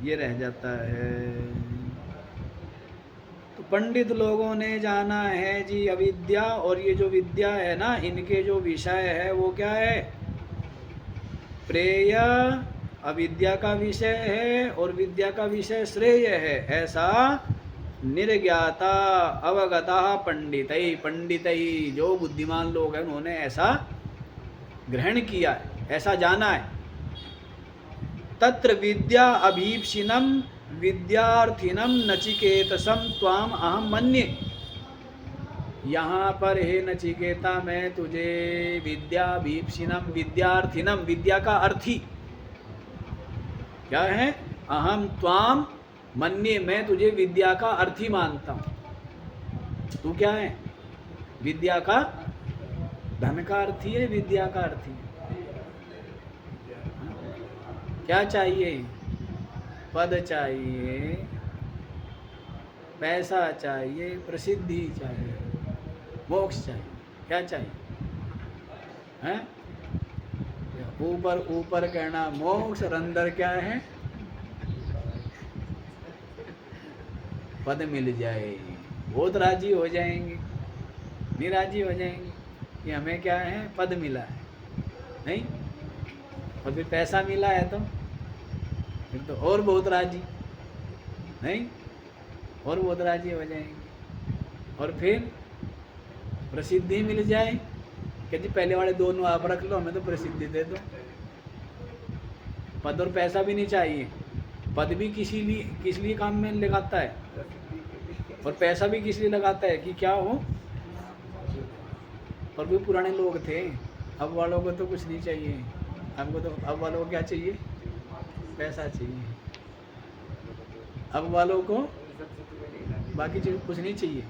ये रह जाता है। तो पंडित लोगों ने जाना है जी अविद्या, और ये जो विद्या है ना, इनके जो विषय है वो क्या है, प्रेय अविद्या का विषय है और विद्या का विषय श्रेय है। ऐसा निर्ज्ञाता अवगता पंडितई, पंडितई जो बुद्धिमान लोग हैं उन्होंने ऐसा ग्रहण किया है, ऐसा जाना है। तत्र विद्या अभीप्सिनम विद्यार्थिनम नचिकेतसम त्वाम अहम मन्ये। यहाँ पर हे नचिकेता, मैं तुझे विद्याभीप्सिनम, विद्यार्थिनम, विद्या का अर्थी क्या है, अहम त्वाम मन्ये, मैं तुझे विद्या का अर्थी मानता हूँ। तू क्या है, विद्या का, धन का अर्थी है, विद्या का अर्थी है। क्या चाहिए, पद चाहिए, पैसा चाहिए, प्रसिद्धि चाहिए, मोक्ष चाहिए। क्या चाहिए हैं, ऊपर ऊपर कहना मोक्ष और अंदर क्या है, पद मिल जाए, बहुत राजी हो जाएंगे, नहीं राजी हो जाएंगे कि हमें क्या है, पद मिला है, नहीं, और फिर पैसा मिला है तो फिर तो और बहुत राजी, नहीं, और बहुत राजी हो जाएंगे। और फिर प्रसिद्धि मिल जाए कि जी पहले वाले दोनों आप रख लो, हमें तो प्रसिद्धि दे दो। पद और पैसा भी नहीं चाहिए, पद भी किस लिए काम में लगाता है, और पैसा भी किस लिए लगाता है कि क्या हो। और भी पुराने लोग थे, अब वालों को तो कुछ नहीं चाहिए, हमको तो अब वालों को क्या चाहिए, पैसा चाहिए। अब वालों को बाकी चीज़ कुछ नहीं चाहिए।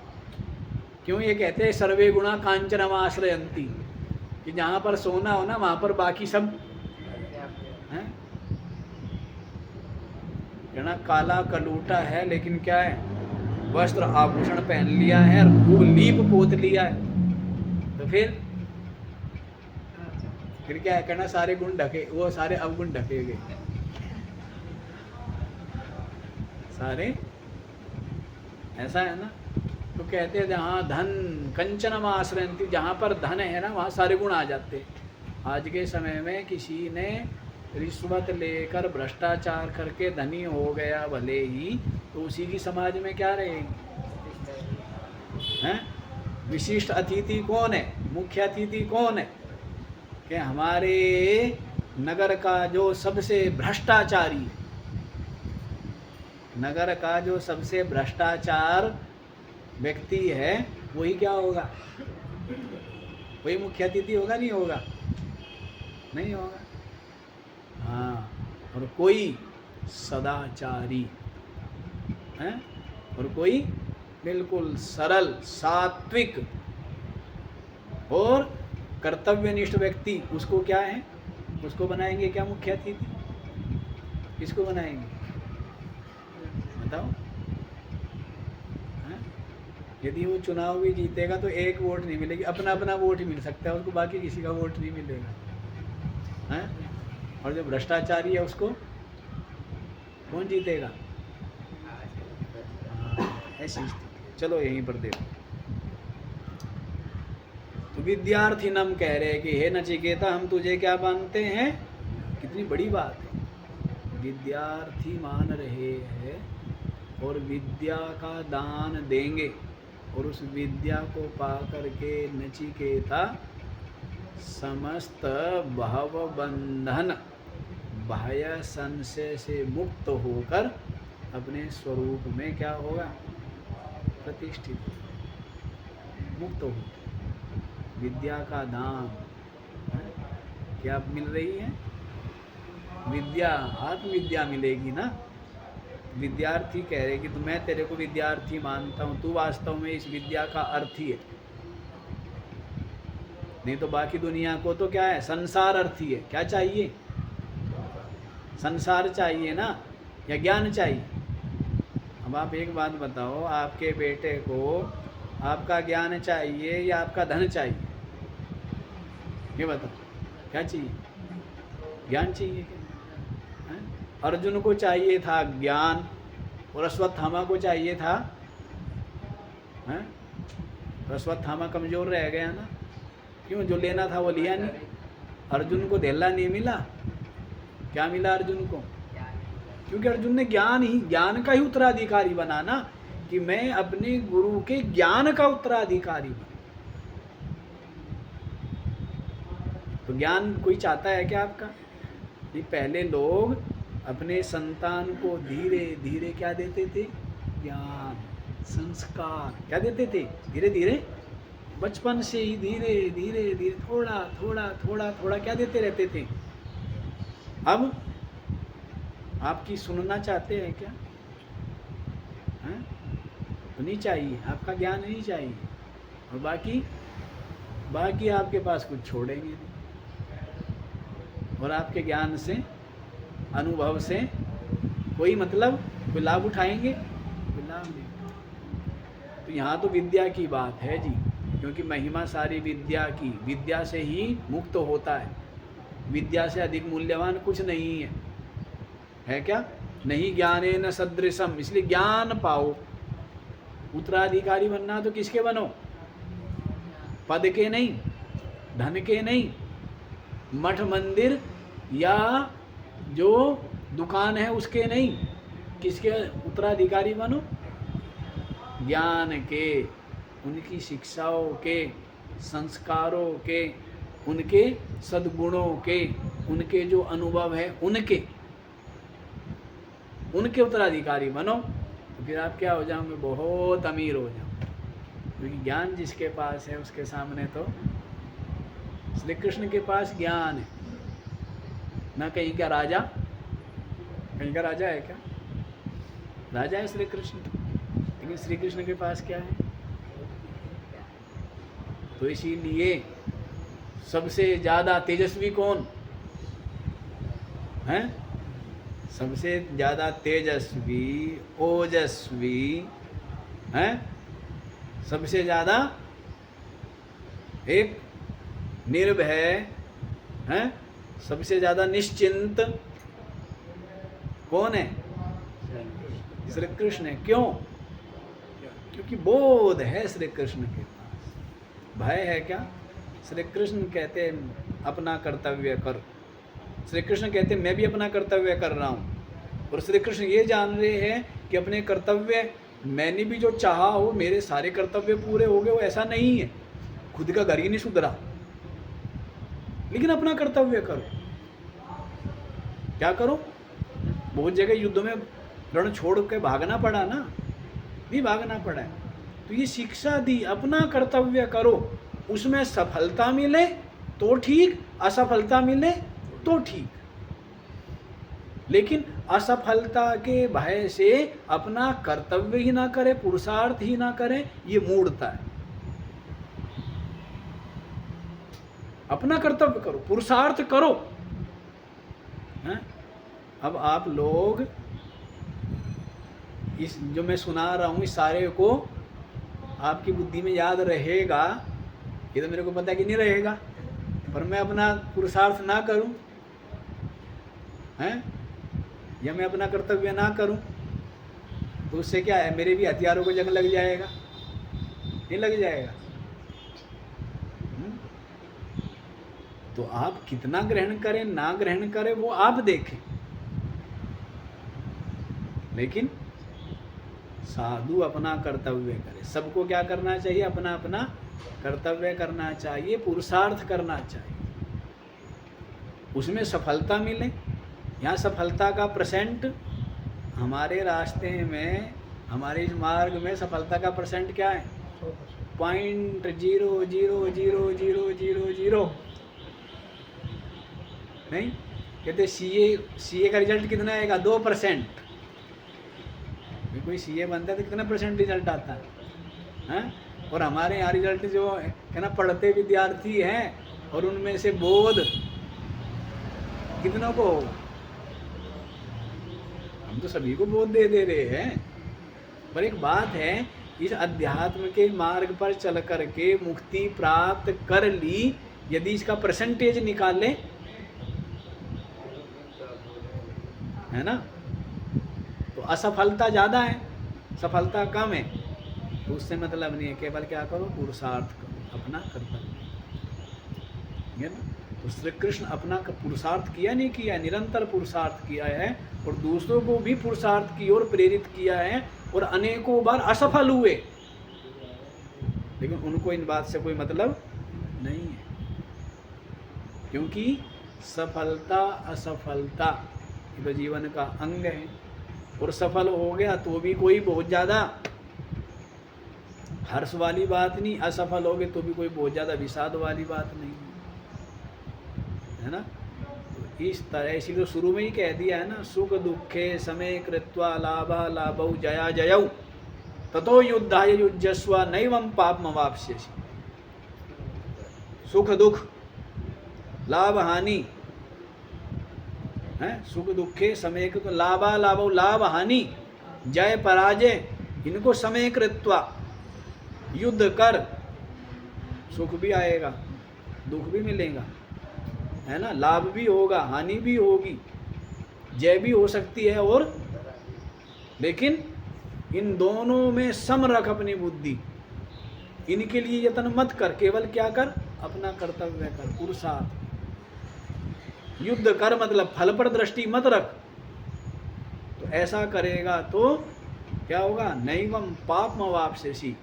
क्यों, ये कहते हैं सर्वे गुणा कांचनमाश्रयंती, कि जहाँ पर सोना हो ना वहाँ पर बाकी सब हैं। कहना काला कलूटा है लेकिन क्या है, वस्त्र आभूषण पहन लिया है और खूब लीप पोत लिया है, तो फिर क्या है, कहना सारे गुण ढके, वो सारे अवगुण ढके गए, सारे, ऐसा है ना। तो कहते हैं जहाँ धन कंचनम आश्रयंती, जहाँ पर धन है ना वहाँ सारे गुण आ जाते। आज के समय में किसी ने रिश्वत लेकर भ्रष्टाचार करके धनी हो गया भले ही, तो उसी की समाज में क्या रहेगी हैं। विशिष्ट अतिथि कौन है, मुख्य अतिथि कौन है, कि हमारे नगर का जो सबसे भ्रष्टाचारी, नगर का जो सबसे भ्रष्टाचार व्यक्ति है वही क्या होगा, वही मुख्य अतिथि होगा, नहीं होगा, नहीं होगा। हाँ, और कोई सदाचारी, हैं, और कोई बिल्कुल सरल सात्विक और कर्तव्यनिष्ठ व्यक्ति, उसको क्या है, उसको बनाएंगे क्या मुख्य अतिथि? किसको बनाएंगे बताओ? हैं? यदि वो चुनाव भी जीतेगा तो एक वोट नहीं मिलेगी, अपना अपना वोट ही मिल सकता है उसको, बाकी किसी का वोट नहीं मिलेगा। हैं? और जो भ्रष्टाचारी है उसको कौन जीतेगा? ऐसी स्थिति। चलो यहीं पर देखो, तो विद्यार्थी नम कह रहे कि हे नचिकेता, हम तुझे क्या मानते हैं? कितनी बड़ी बात है, विद्यार्थी मान रहे हैं और विद्या का दान देंगे, और उस विद्या को पा करके नचिकेता समस्त भव बंधन बाह्य संशय से मुक्त होकर अपने स्वरूप में क्या होगा? प्रतिष्ठित, मुक्त हो। विद्या का दान क्या मिल रही है? विद्या, आत्मविद्या मिलेगी ना। विद्यार्थी कह रहे कि तो मैं तेरे को विद्यार्थी मानता हूँ, तू वास्तव में इस विद्या का अर्थी है। नहीं तो बाकी दुनिया को तो क्या है? संसार अर्थी है। क्या चाहिए? संसार चाहिए ना, या ज्ञान चाहिए? अब आप एक बात बताओ, आपके बेटे को आपका ज्ञान चाहिए या आपका धन चाहिए? ये बताओ, क्या चाहिए? ज्ञान चाहिए क्या? हैं? अर्जुन को चाहिए था ज्ञान, और अश्वत्थामा को चाहिए था, हैं? अश्वत्थामा कमजोर रह गया ना। क्यों? जो लेना था वो लिया नहीं। अर्जुन को धेला नहीं मिला। क्या मिला अर्जुन को? क्योंकि अर्जुन ने ज्ञान का ही उत्तराधिकारी बना ना, कि मैं अपने गुरु के ज्ञान का उत्तराधिकारी बना। तो ज्ञान कोई चाहता है क्या आपका? ये पहले लोग अपने संतान को धीरे धीरे क्या देते थे? ज्ञान, संस्कार। क्या देते थे? धीरे धीरे, बचपन से ही धीरे धीरे धीरे, थोड़ा थोड़ा थोड़ा थोड़ा क्या देते रहते थे। अब आपकी सुनना चाहते हैं क्या? हैं? तो नहीं चाहिए, आपका ज्ञान नहीं चाहिए, और बाकी आपके पास कुछ छोड़ेंगे नहीं, और आपके ज्ञान से, अनुभव से कोई मतलब, कोई लाभ उठाएंगे? कोई लाभ नहीं। तो यहाँ तो विद्या की बात है जी, क्योंकि महिमा सारी विद्या की, विद्या से ही मुक्त होता है। विद्या से अधिक मूल्यवान कुछ नहीं है क्या? नहीं ज्ञानेन सदृशम, इसलिए ज्ञान पाओ। उत्तराधिकारी बनना तो किसके बनो? पद के नहीं, धन के नहीं, मठ मंदिर या जो दुकान है उसके नहीं। किसके उत्तराधिकारी बनो? ज्ञान के, उनकी शिक्षाओं के, संस्कारों के, उनके सद्गुणों के, उनके जो अनुभव है उनके उत्तराधिकारी बनो। तो फिर आप क्या हो जाओगे? बहुत अमीर हो जाओ। क्योंकि ज्ञान जिसके पास है उसके सामने तो, श्री कृष्ण के पास ज्ञान है ना, कहीं का राजा, कहीं का राजा है क्या? राजा है श्री कृष्ण, लेकिन श्री कृष्ण के पास क्या है? तो इसीलिए सबसे ज़्यादा तेजस्वी कौन है? सबसे ज़्यादा तेजस्वी, ओजस्वी हैं, सबसे ज़्यादा एक निर्भय हैं, सबसे ज़्यादा निश्चिंत कौन है? श्री कृष्ण है। क्यों? क्योंकि बोध है श्री कृष्ण के पास। भय है क्या? श्री कृष्ण कहते हैं अपना कर्तव्य कर। श्री कृष्ण कहते हैं मैं भी अपना कर्तव्य कर रहा हूँ, और श्री कृष्ण ये जान रहे हैं कि अपने कर्तव्य, मैंने भी जो चाहा हो मेरे सारे कर्तव्य पूरे हो गए, वो ऐसा नहीं है। खुद का घर ही नहीं सुधरा, लेकिन अपना कर्तव्य करो। क्या करो? बहुत जगह युद्ध में रण छोड़ के भागना पड़ा ना, भी भागना पड़ा है। तो ये शिक्षा दी, अपना कर्तव्य करो, उसमें सफलता मिले तो ठीक, असफलता मिले तो ठीक। लेकिन असफलता के भय से अपना कर्तव्य ही ना करे, पुरुषार्थ ही ना करे, ये मूढ़ता है। अपना कर्तव्य करो, पुरुषार्थ करो। हैं? अब आप लोग इस जो मैं सुना रहा हूँ इस सारे को आपकी बुद्धि में याद रहेगा, ये तो मेरे को पता है कि नहीं रहेगा, पर मैं अपना पुरुषार्थ ना करूं, हैं, या मैं अपना कर्तव्य ना करूं, तो उससे क्या है, मेरे भी हथियारों को जंग लग जाएगा, नहीं लग जाएगा? तो आप कितना ग्रहण करें ना ग्रहण करें वो आप देखें, लेकिन साधु अपना कर्तव्य करे। सबको क्या करना चाहिए? अपना अपना कर्तव्य करना चाहिए, पुरुषार्थ करना चाहिए, उसमें सफलता मिले। यहाँ सफलता का परसेंट हमारे रास्ते में, हमारे इस मार्ग में सफलता का परसेंट क्या है? 0.0000000 नहीं कहते। सीए का रिजल्ट कितना आएगा? 2%। कोई सीए बनता है तो कितना परसेंट रिजल्ट आता है? और हमारे यहाँ रिजल्ट जो है ना, पढ़ते विद्यार्थी हैं और उनमें से बोध कितनों को? हम तो सभी को बोध दे रहे हैं। पर एक बात है, इस अध्यात्म के मार्ग पर चल करके मुक्ति प्राप्त कर ली, यदि इसका परसेंटेज निकाले, है ना, तो असफलता ज़्यादा है, सफलता कम है, तो उससे मतलब नहीं है। केवल क्या करो? पुरुषार्थ करो, अपना कर्तव्य, है ना। तो श्री कृष्ण अपना पुरुषार्थ किया नहीं किया, निरंतर पुरुषार्थ किया है और दूसरों को भी पुरुषार्थ की ओर प्रेरित किया है, और अनेकों बार असफल हुए, लेकिन उनको इन बात से कोई मतलब नहीं है, क्योंकि सफलता असफलता ये तो जीवन का अंग है। और सफल हो गया तो भी कोई बहुत ज़्यादा हर्ष वाली बात नहीं, असफल हो गए तो भी कोई बहुत ज़्यादा विषाद वाली बात नहीं, है ना। तो इस तरह, इसीलिए तो शुरू में ही कह दिया है ना, सुख दुखे समय कृत्वा लाभा लाभौ जया जयौ ततो युद्धाय युज्यस्व नैवं पापमवाप्स्यसि। सुख दुख लाभ हानि है, सुख दुखे समय कृत्वा लाभा लाभौ, लाभ हानि जय पराजय, इनको समय कृत्वा युद्ध कर, सुख भी आएगा दुख भी मिलेगा, है ना, लाभ भी होगा हानि भी होगी, जय भी हो सकती है, और लेकिन इन दोनों में सम रख अपनी बुद्धि, इनके लिए यत्न मत कर, केवल क्या कर? अपना कर्तव्य कर, पुरुषार्थ। युद्ध कर मतलब फल पर दृष्टि मत रख। तो ऐसा करेगा तो क्या होगा? नैवं पापम वाप्स्यसि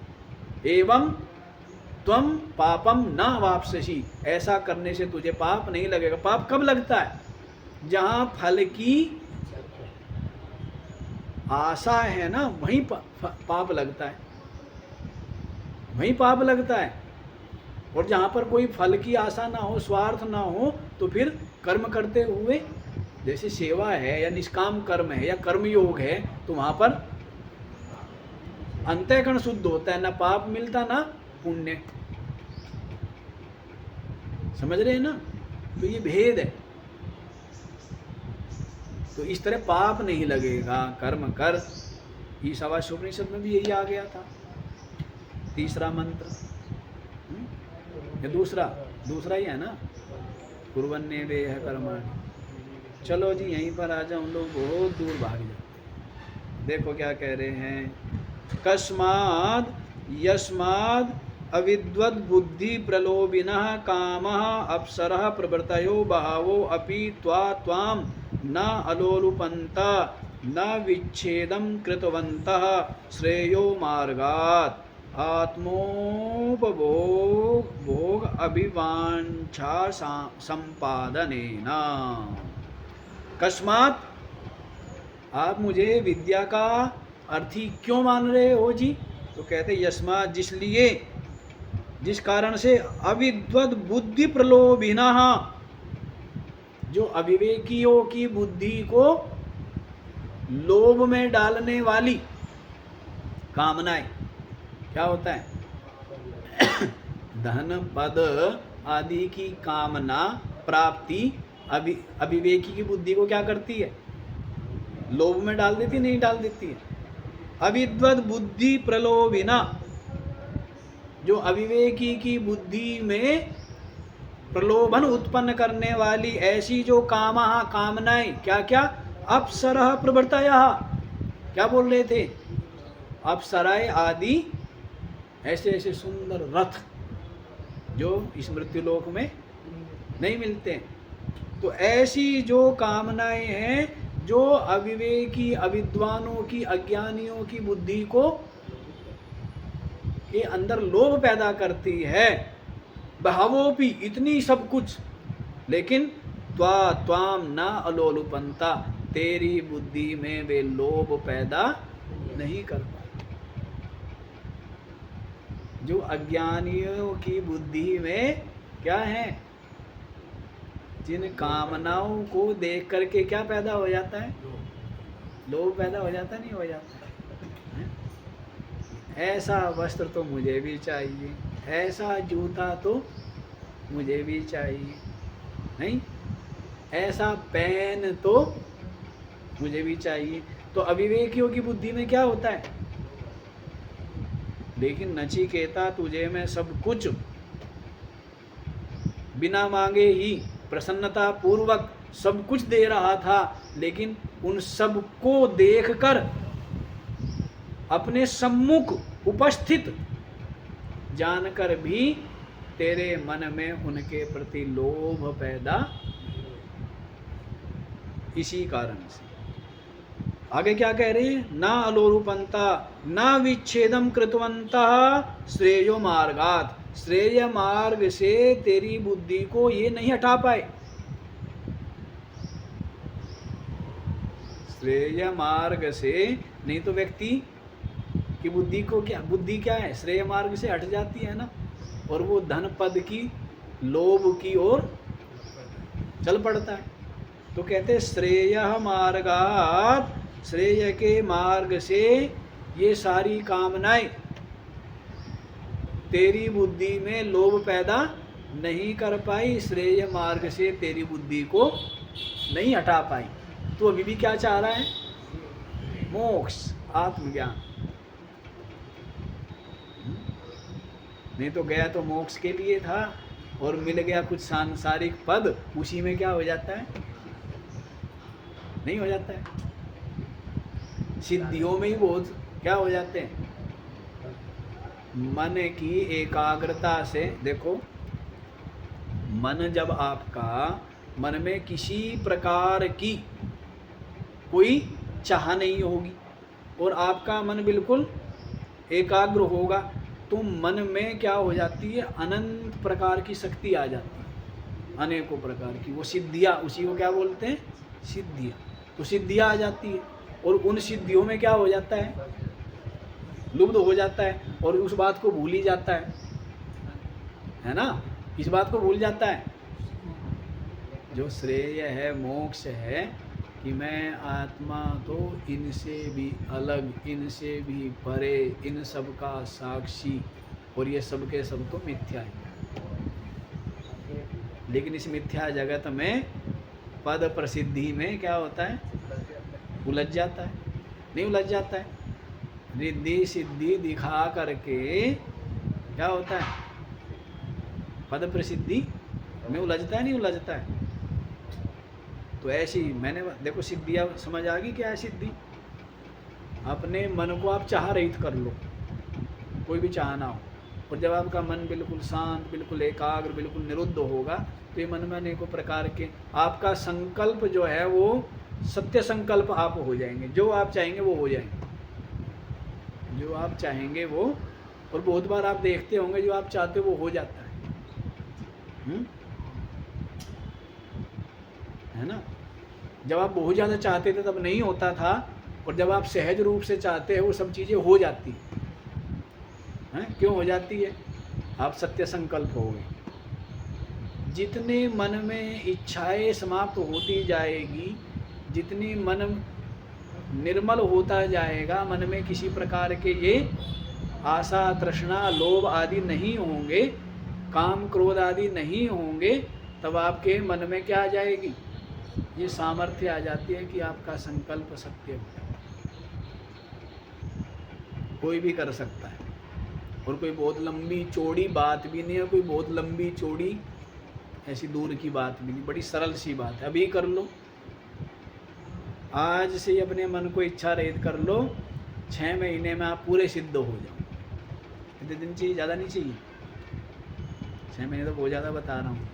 एवं त्वं पापम न वाप्स्यसि। ऐसा करने से तुझे पाप नहीं लगेगा। पाप कब लगता है? जहाँ फल की आशा है ना, वहीं पाप लगता है, वहीं पाप लगता है। और जहाँ पर कोई फल की आशा ना हो, स्वार्थ ना हो, तो फिर कर्म करते हुए, जैसे सेवा है या निष्काम कर्म है या कर्मयोग है, तो वहाँ पर अंतःकरण शुद्ध होता है, ना पाप मिलता ना पुण्य। समझ रहे हैं ना? तो ये भेद है। तो इस तरह पाप नहीं लगेगा, कर्म कर। ईशावास्योपनिषद में भी यही आ गया था, तीसरा मंत्र। या दूसरा ही है ना, कुर्वन्नेवेह कर्माणि। चलो जी यहीं पर आ जाओ, लोग बहुत दूर भाग जाते। देखो क्या कह रहे हैं, कस्माद यस्माद अविद्वद् बुद्धि प्रलोभिनः कामः अप्सरः प्रवृत्तयो बहवो अपि त्वां न अलोलुपन्त न विच्छेदं कृतवन्तः श्रेयो मार्गात् आत्मोपभोग अभिवांछा संपादनेन। कस्मात, आप मुझे विद्या का अर्थी क्यों मान रहे हो जी? तो कहते यस्मात, जिसलिए, जिस कारण से अविद्वद् बुद्धि प्रलोभिनः, जो अविवेकियों की बुद्धि को लोभ में डालने वाली कामनाएं क्या होता है? धन पद आदि की कामना प्राप्ति अविवेकी की बुद्धि को क्या करती है? लोभ में डाल देती, नहीं डाल देती है? अविद्वद बुद्धि प्रलोभिना, जो अविवेकी की बुद्धि में प्रलोभन उत्पन्न करने वाली ऐसी जो कामनाएं, क्या क्या? अप्सरः प्रवर्तयः, क्या बोल रहे थे? अप्सराएं आदि ऐसे ऐसे सुंदर रथ जो इस मृत्युलोक में नहीं मिलते। तो ऐसी जो कामनाएं हैं जो अविवेकी अविद्वानों की अज्ञानियों की बुद्धि को के अंदर लोभ पैदा करती है। बहवोपि, इतनी सब कुछ, लेकिन त्वाम न अलोलुपंता, तेरी बुद्धि में वे लोभ पैदा नहीं कर पाते। जो अज्ञानियों की बुद्धि में क्या है? जिन कामनाओं को देख करके क्या पैदा हो जाता है? लोभ पैदा हो जाता, नहीं हो जाता? ऐसा वस्त्र तो मुझे भी चाहिए, ऐसा जूता तो मुझे भी चाहिए, नहीं ऐसा पेन तो मुझे भी चाहिए। तो अविवेकियों की बुद्धि में क्या होता है? लेकिन नचिकेता, तुझे मैं सब कुछ बिना मांगे ही प्रसन्नता पूर्वक सब कुछ दे रहा था, लेकिन उन सब को देखकर अपने सम्मुख उपस्थित जानकर भी तेरे मन में उनके प्रति लोभ पैदा, इसी कारण से। आगे क्या कह रही है? ना अलोरुपंता ना विच्छेदम कृतवंतः श्रेयो मार्गात, श्रेय मार्ग से तेरी बुद्धि को ये नहीं हटा पाए। श्रेय मार्ग से नहीं तो व्यक्ति की बुद्धि को क्या, बुद्धि क्या है? श्रेय मार्ग से हट जाती है ना, और वो धन पद की लोभ की ओर चल पड़ता है। तो कहते श्रेय मार्गात, श्रेय के मार्ग से ये सारी कामनाएं तेरी बुद्धि में लोभ पैदा नहीं कर पाई, श्रेय मार्ग से तेरी बुद्धि को नहीं हटा पाई। तो अभी भी क्या चाह रहा है? मोक्ष, आत्मज्ञान। नहीं तो गया तो मोक्ष के लिए था, और मिल गया कुछ सांसारिक पद, उसी में क्या हो जाता है? नहीं हो जाता है। सिद्धियों में ही बहुत क्या हो जाते हैं? मन की एकाग्रता से, देखो मन जब आपका, मन में किसी प्रकार की कोई चाह नहीं होगी और आपका मन बिल्कुल एकाग्र होगा, तो मन में क्या हो जाती है? अनंत प्रकार की शक्ति आ जाती है, अनेकों प्रकार की। वो सिद्धियाँ, उसी को क्या बोलते हैं? सिद्धियाँ। तो सिद्धियाँ आ जाती है, और उन सिद्धियों में क्या हो जाता है? लुब्ध हो जाता है, और उस बात को भूल ही जाता है ना? इस बात को भूल जाता है। जो श्रेय है, मोक्ष है, कि मैं आत्मा तो इनसे भी अलग, इनसे भी परे, इन सब का साक्षी, और ये सब के सब तो मिथ्या है। लेकिन इस मिथ्या जगत में पद प्रसिद्धि में क्या होता है? उलझ जाता है। नहीं उलझ जाता है? रिद्धि सिद्धि दिखा करके क्या होता है? पद प्रसिद्धि में उलझता है, नहीं उलझता है? तो ऐसी मैंने देखो सिद्धियाँ समझ आ गई क्या है सिद्धि? अपने मन को आप चाह रहित कर लो, कोई भी चाहना हो, और जब आपका मन बिल्कुल शांत, बिल्कुल एकाग्र, बिल्कुल निरुद्ध होगा, तो ये मन में अनेकों प्रकार के आपका संकल्प जो है वो सत्य संकल्प आप हो जाएंगे। जो आप चाहेंगे वो हो जाएंगे, जो आप चाहेंगे वो। और बहुत बार आप देखते होंगे जो आप चाहते हो वो हो जाता है ना? जब आप बहुत ज़्यादा चाहते थे तब नहीं होता था, और जब आप सहज रूप से चाहते हैं वो सब चीज़ें हो जाती हैं। क्यों हो जाती है? आप सत्य संकल्प हो गए। जितने मन में इच्छाएं समाप्त होती जाएगी, जितनी मन निर्मल होता जाएगा, मन में किसी प्रकार के ये आशा तृष्णा लोभ आदि नहीं होंगे, काम क्रोध आदि नहीं होंगे, तब आपके मन में क्या आ जाएगी, ये सामर्थ्य आ जाती है कि आपका संकल्प सत्य हो जाए। कोई भी कर सकता है, और कोई बहुत लंबी चौड़ी बात भी नहीं है, कोई बहुत लंबी चौड़ी ऐसी दूर की बात भी नहीं, बड़ी सरल सी बात है। अभी कर लो, आज से ही अपने मन को इच्छा रहित कर लो, 6 महीने में आप पूरे सिद्ध हो जाओ। कितने दिन चाहिए, ज़्यादा नहीं चाहिए, 6 महीने तो बहुत ज़्यादा बता रहा हूँ।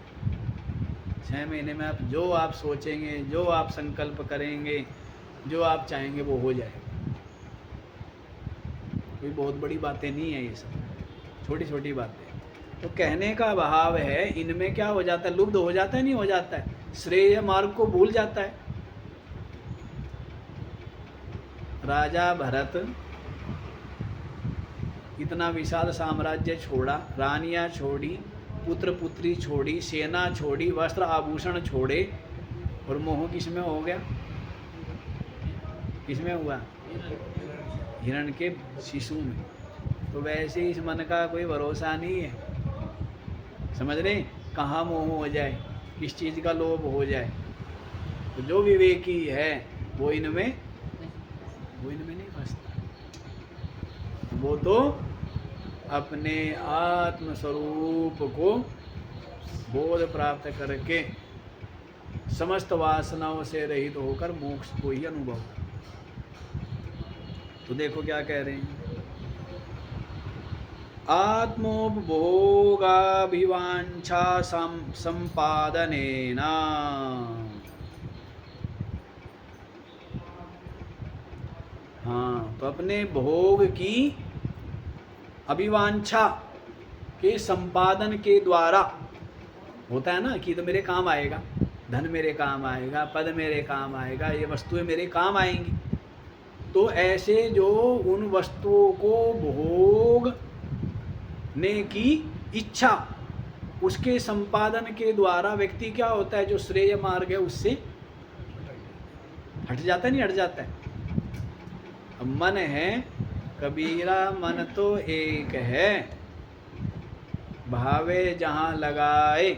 6 महीने में आप जो आप सोचेंगे, जो आप संकल्प करेंगे, जो आप चाहेंगे वो हो जाएगा। कोई बहुत बड़ी बातें नहीं है, ये सब छोटी छोटी बातें। तो कहने का भाव है, इनमें क्या हो जाता है, लुप्त हो जाता है, नहीं हो जाता है, श्रेय मार्ग को भूल जाता है। राजा भरत इतना विशाल साम्राज्य छोड़ा, रानियां छोड़ी, पुत्र पुत्री छोड़ी, सेना छोड़ी, वस्त्र आभूषण छोड़े, और मोह किसमें हो गया, किसमें हुआ, हिरण के शिशु में। तो वैसे इस मन का कोई भरोसा नहीं है, समझ रहे, कहाँ मोह हो जाए, किस चीज़ का लोभ हो जाए। तो जो विवेकी है वो इनमें नहीं फंसता, वो तो अपने आत्म स्वरूप को बोध प्राप्त करके समस्त वासनाओं से रहित होकर मोक्ष को ही अनुभव करता। तो देखो क्या कह रहे हैं, आत्मोपभोगाभिवांछा संपादनेन। हाँ, तो अपने भोग की अभिवांछा के संपादन के द्वारा, होता है ना कि तो मेरे काम आएगा, धन मेरे काम आएगा, पद मेरे काम आएगा, ये वस्तुएं मेरे काम आएंगी। तो ऐसे जो उन वस्तुओं को भोग ने की इच्छा, उसके संपादन के द्वारा व्यक्ति क्या होता है, जो श्रेय मार्ग है उससे हट जाता है, नहीं हट जाता है। अब मन है, कबीरा मन तो एक है, भावे जहाँ लगाए,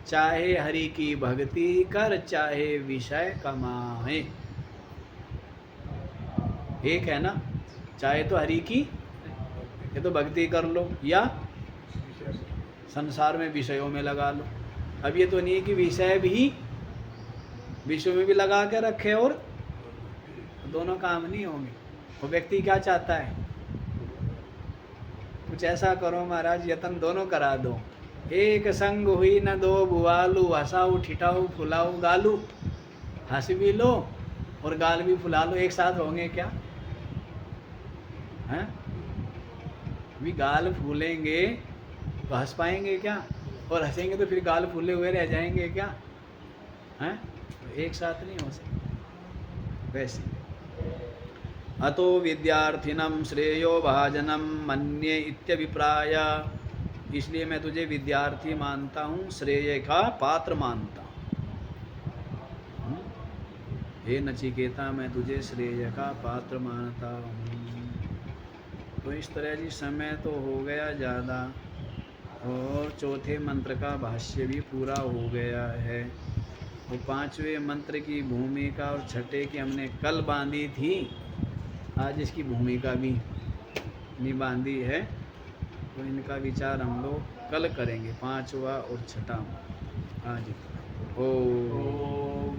चाहे हरि की भक्ति कर, चाहे विषय कमाए। एक है ना, चाहे तो हरि की ये तो भक्ति कर लो, या संसार में विषयों में लगा लो। अब ये तो नहीं है कि विषय भी विषयों में भी लगा के रखे और दोनों काम नहीं होंगे। वो व्यक्ति क्या चाहता है, कुछ ऐसा करो महाराज, यतन दोनों करा दो, एक संग हुई न दो बुआलू, हंसाऊ ठिठाऊ फुलाऊ गालू, हंस भी लो और गाल भी फुला लो, एक साथ होंगे क्या, हैं? भी गाल फूलेंगे तो हंस पाएंगे क्या, और हंसेंगे तो फिर गाल फूले हुए रह जाएंगे क्या, हैं? तो एक साथ नहीं हो सकते। वैसे अतो विद्यार्थिनम श्रेयो भाजनम मन्ये इत्यभिप्राय, इसलिए मैं तुझे विद्यार्थी मानता हूँ, श्रेय का पात्र मानता हूँ। हे नचिकेता, मैं तुझे श्रेय का पात्र मानता हूँ। तो इस तरह जी समय तो हो गया ज़्यादा, और चौथे मंत्र का भाष्य भी पूरा हो गया है। वो 5वें मंत्र की भूमिका और छठे की हमने कल बांधी थी, आज इसकी भूमिका भी नहीं बांधी है, तो इनका विचार हम लोग कल करेंगे, 5वां और 6वां आज। ओम